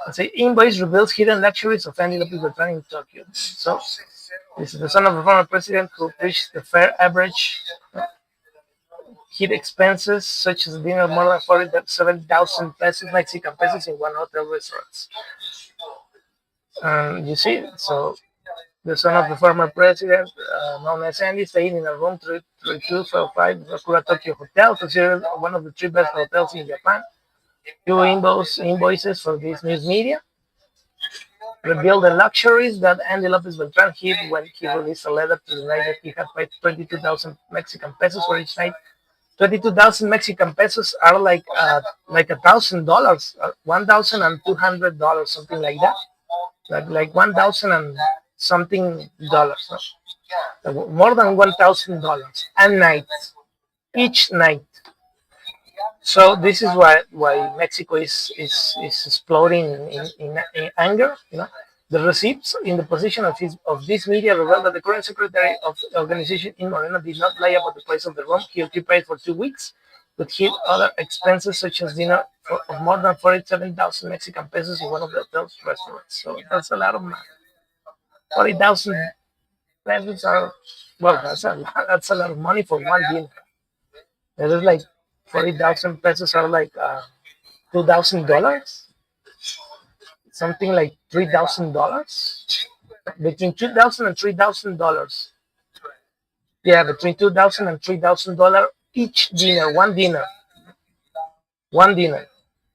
And say invoice reveals hidden luxuries of Andy Lopez Beltran in Tokyo. So this is the son of the former president who preached the fair average hid expenses such as dinner more than 47,000 pesos, Mexican pesos in one hotel restaurant. You see, so the son of the former president, known as Andy, staying in a room 3245 Sakura Tokyo Hotel, considered one of the three best hotels in Japan. Two invoices for this news media revealed the luxuries that Andy Lopez Beltran hid when he released a letter to deny that he had paid 22,000 Mexican pesos for each night. 22,000 Mexican pesos are like $1,000, $1,200, something like that. Like 1,000 and something dollars, no? More than $1,000 a night, each night. So this is why Mexico is exploding in anger. The receipts in the position of this media reveal that the current secretary of the organization in Moreno did not lie about the price of the room he occupied for 2 weeks, but hid other expenses such as dinner of more than 47,000 Mexican pesos in one of the hotel's restaurants. So that's a lot of money. 40,000 pesos are, well, that's a lot of money for one dinner. That is like 40,000 pesos are like $2,000, something like $3,000, between 2,000 and $3,000. Yeah, between 2,000 and $3,000 each dinner, one dinner.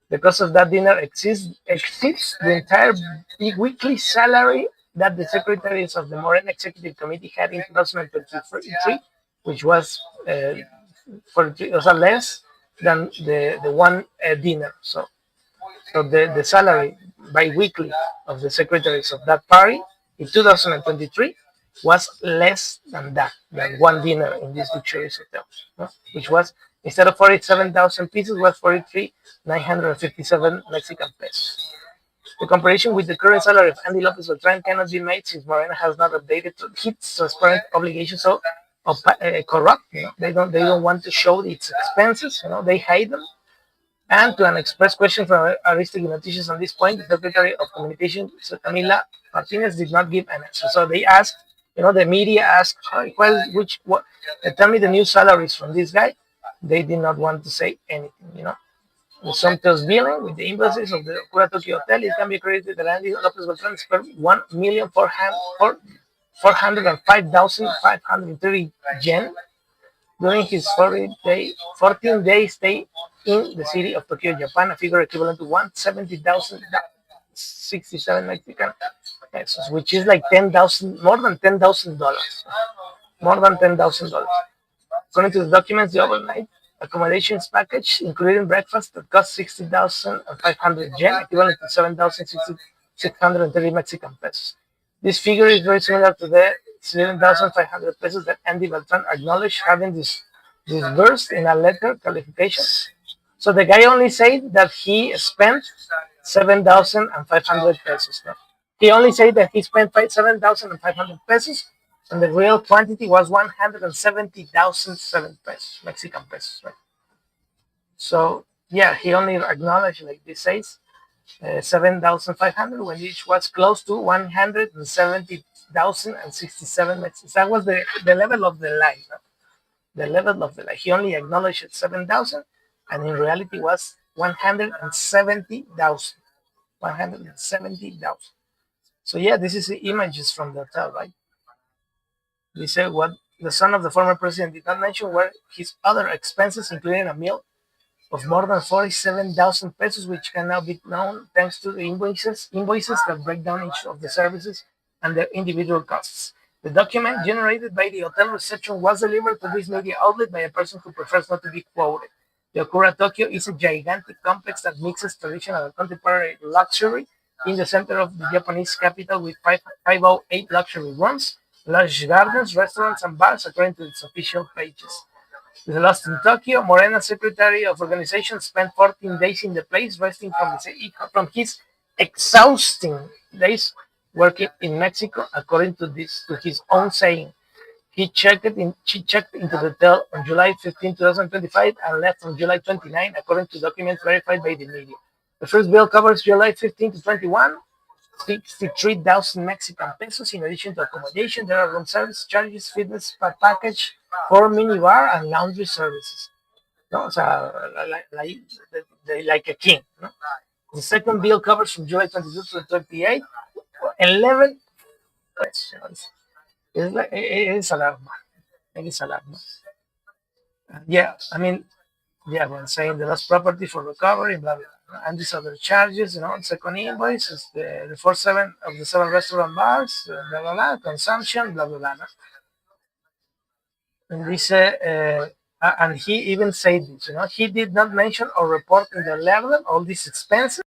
The cost of that dinner exceeds the entire weekly salary that the secretaries of the Morena Executive Committee had in 2023, which was less than the one dinner. So the salary bi-weekly of the secretaries of that party in 2023 was less than one dinner in this luxurious hotel, no? Which was, instead of 47,000 pieces, was 43,957 Mexican pesos. The comparison with the current salary of Andy Lopez Beltran cannot be made since Morena has not updated its transparent obligations. So corrupt, they don't want to show its expenses. They hide them. And to an express question from Aristide Ignaticius on this point, the Secretary of Communication, Camila Martinez, did not give an answer. So they asked, the media asked, tell me the new salaries from this guy. They did not want to say anything. The Somtos billing with the invoices of the Kura Tokyo Hotel, it can be credited that Andy Lopez Beltran spent 1,405,530 yen during his 14-day stay in the city of Tokyo, Japan, a figure equivalent to 170,067 Mexican pesos, which is like 10,000, more than $10,000. more than $10,000. According to the documents, the overnight accommodations package, including breakfast, that cost 60,500 yen, equivalent to 7,630 Mexican pesos. This figure is very similar to the 7,500 pesos that Andy Beltran acknowledged having disbursed in a letter qualification. So the guy only said that he spent 7,500 pesos. No? He only said that he spent 7,500 pesos, and the real quantity was 170,007 pesos, Mexican pesos. Right? So yeah, he only acknowledged, like this says, 7,500 when each was close to 170,067 Mexicans. That was the level of the lie. No? The level of the lie. He only acknowledged 7,000, and in reality was 170,000. 170,000. So yeah, this is the images from the hotel, right? They say what the son of the former president did not mention were his other expenses, including a meal of more than 47,000 pesos, which can now be known thanks to the invoices that break down each of the services and their individual costs. The document generated by the hotel reception was delivered to this media outlet by a person who prefers not to be quoted. The Okura Tokyo is a gigantic complex that mixes traditional and contemporary luxury in the center of the Japanese capital with 508 luxury rooms, large gardens, restaurants, and bars, according to its official pages. The Lost in Tokyo, Morena, secretary of organization, spent 14 days in the place, resting from his exhausting days working in Mexico, according to his own saying. She checked into the hotel on July 15, 2025, and left on July 29, according to documents verified by the media. The first bill covers July 15 to 21, 63,000 Mexican pesos. In addition to accommodation, there are room service charges, fitness package, four minibar, and laundry services. No, so like a king. No? The second bill covers from July 22 to 28, 11 questions. It's alarming. It is alarming. Yeah, I mean, yeah, when saying the lost property for recovery, blah, blah, blah. And these other charges, second invoice is the 4/7 of the seven restaurant bars, blah, blah, blah, consumption, blah, blah, blah. No? And this, and he even said this, he did not mention or report in the letter all these expenses.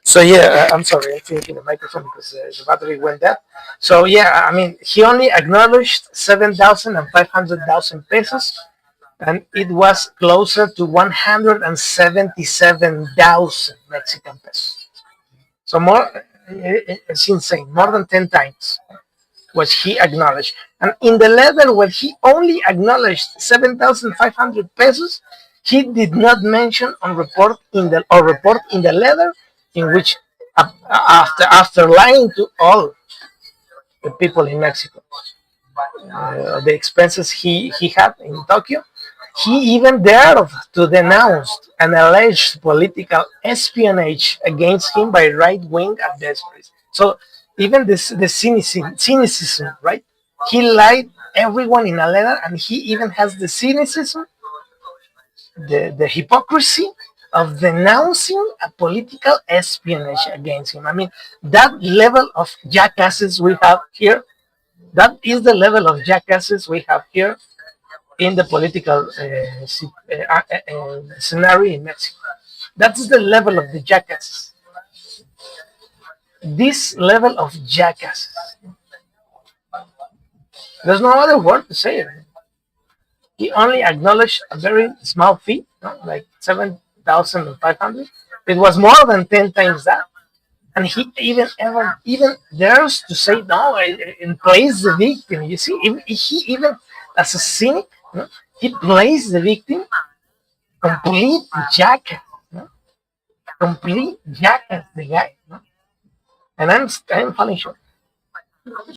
So yeah, I'm sorry, I'm thinking the microphone because the battery went dead. So yeah, I mean, he only acknowledged 7,000 and 500,000 pesos, and it was closer to 177,000 Mexican pesos. So more, it's insane, more than 10 times was he acknowledged. And in the letter where he only acknowledged 7,500 pesos, he did not mention on report in the letter in which after lying to all the people in Mexico, the expenses he had in Tokyo, he even dared to denounce an alleged political espionage against him by right wing adversaries. So even the cynicism, right? He lied everyone in a letter, and he even has the cynicism, the hypocrisy of denouncing a political espionage against him. I mean, that level of jackasses we have here, that is the level of jackasses we have here in the political scenario in Mexico. That's the level of the jackasses. This level of jackasses. There's no other word to say it. He only acknowledged a very small fee, like 7,500. It was more than 10 times that. And he even dares to say no and plays the victim. You see, he even as a cynic, he plays the victim, complete jackass, complete jackass, the guy. And I'm falling short.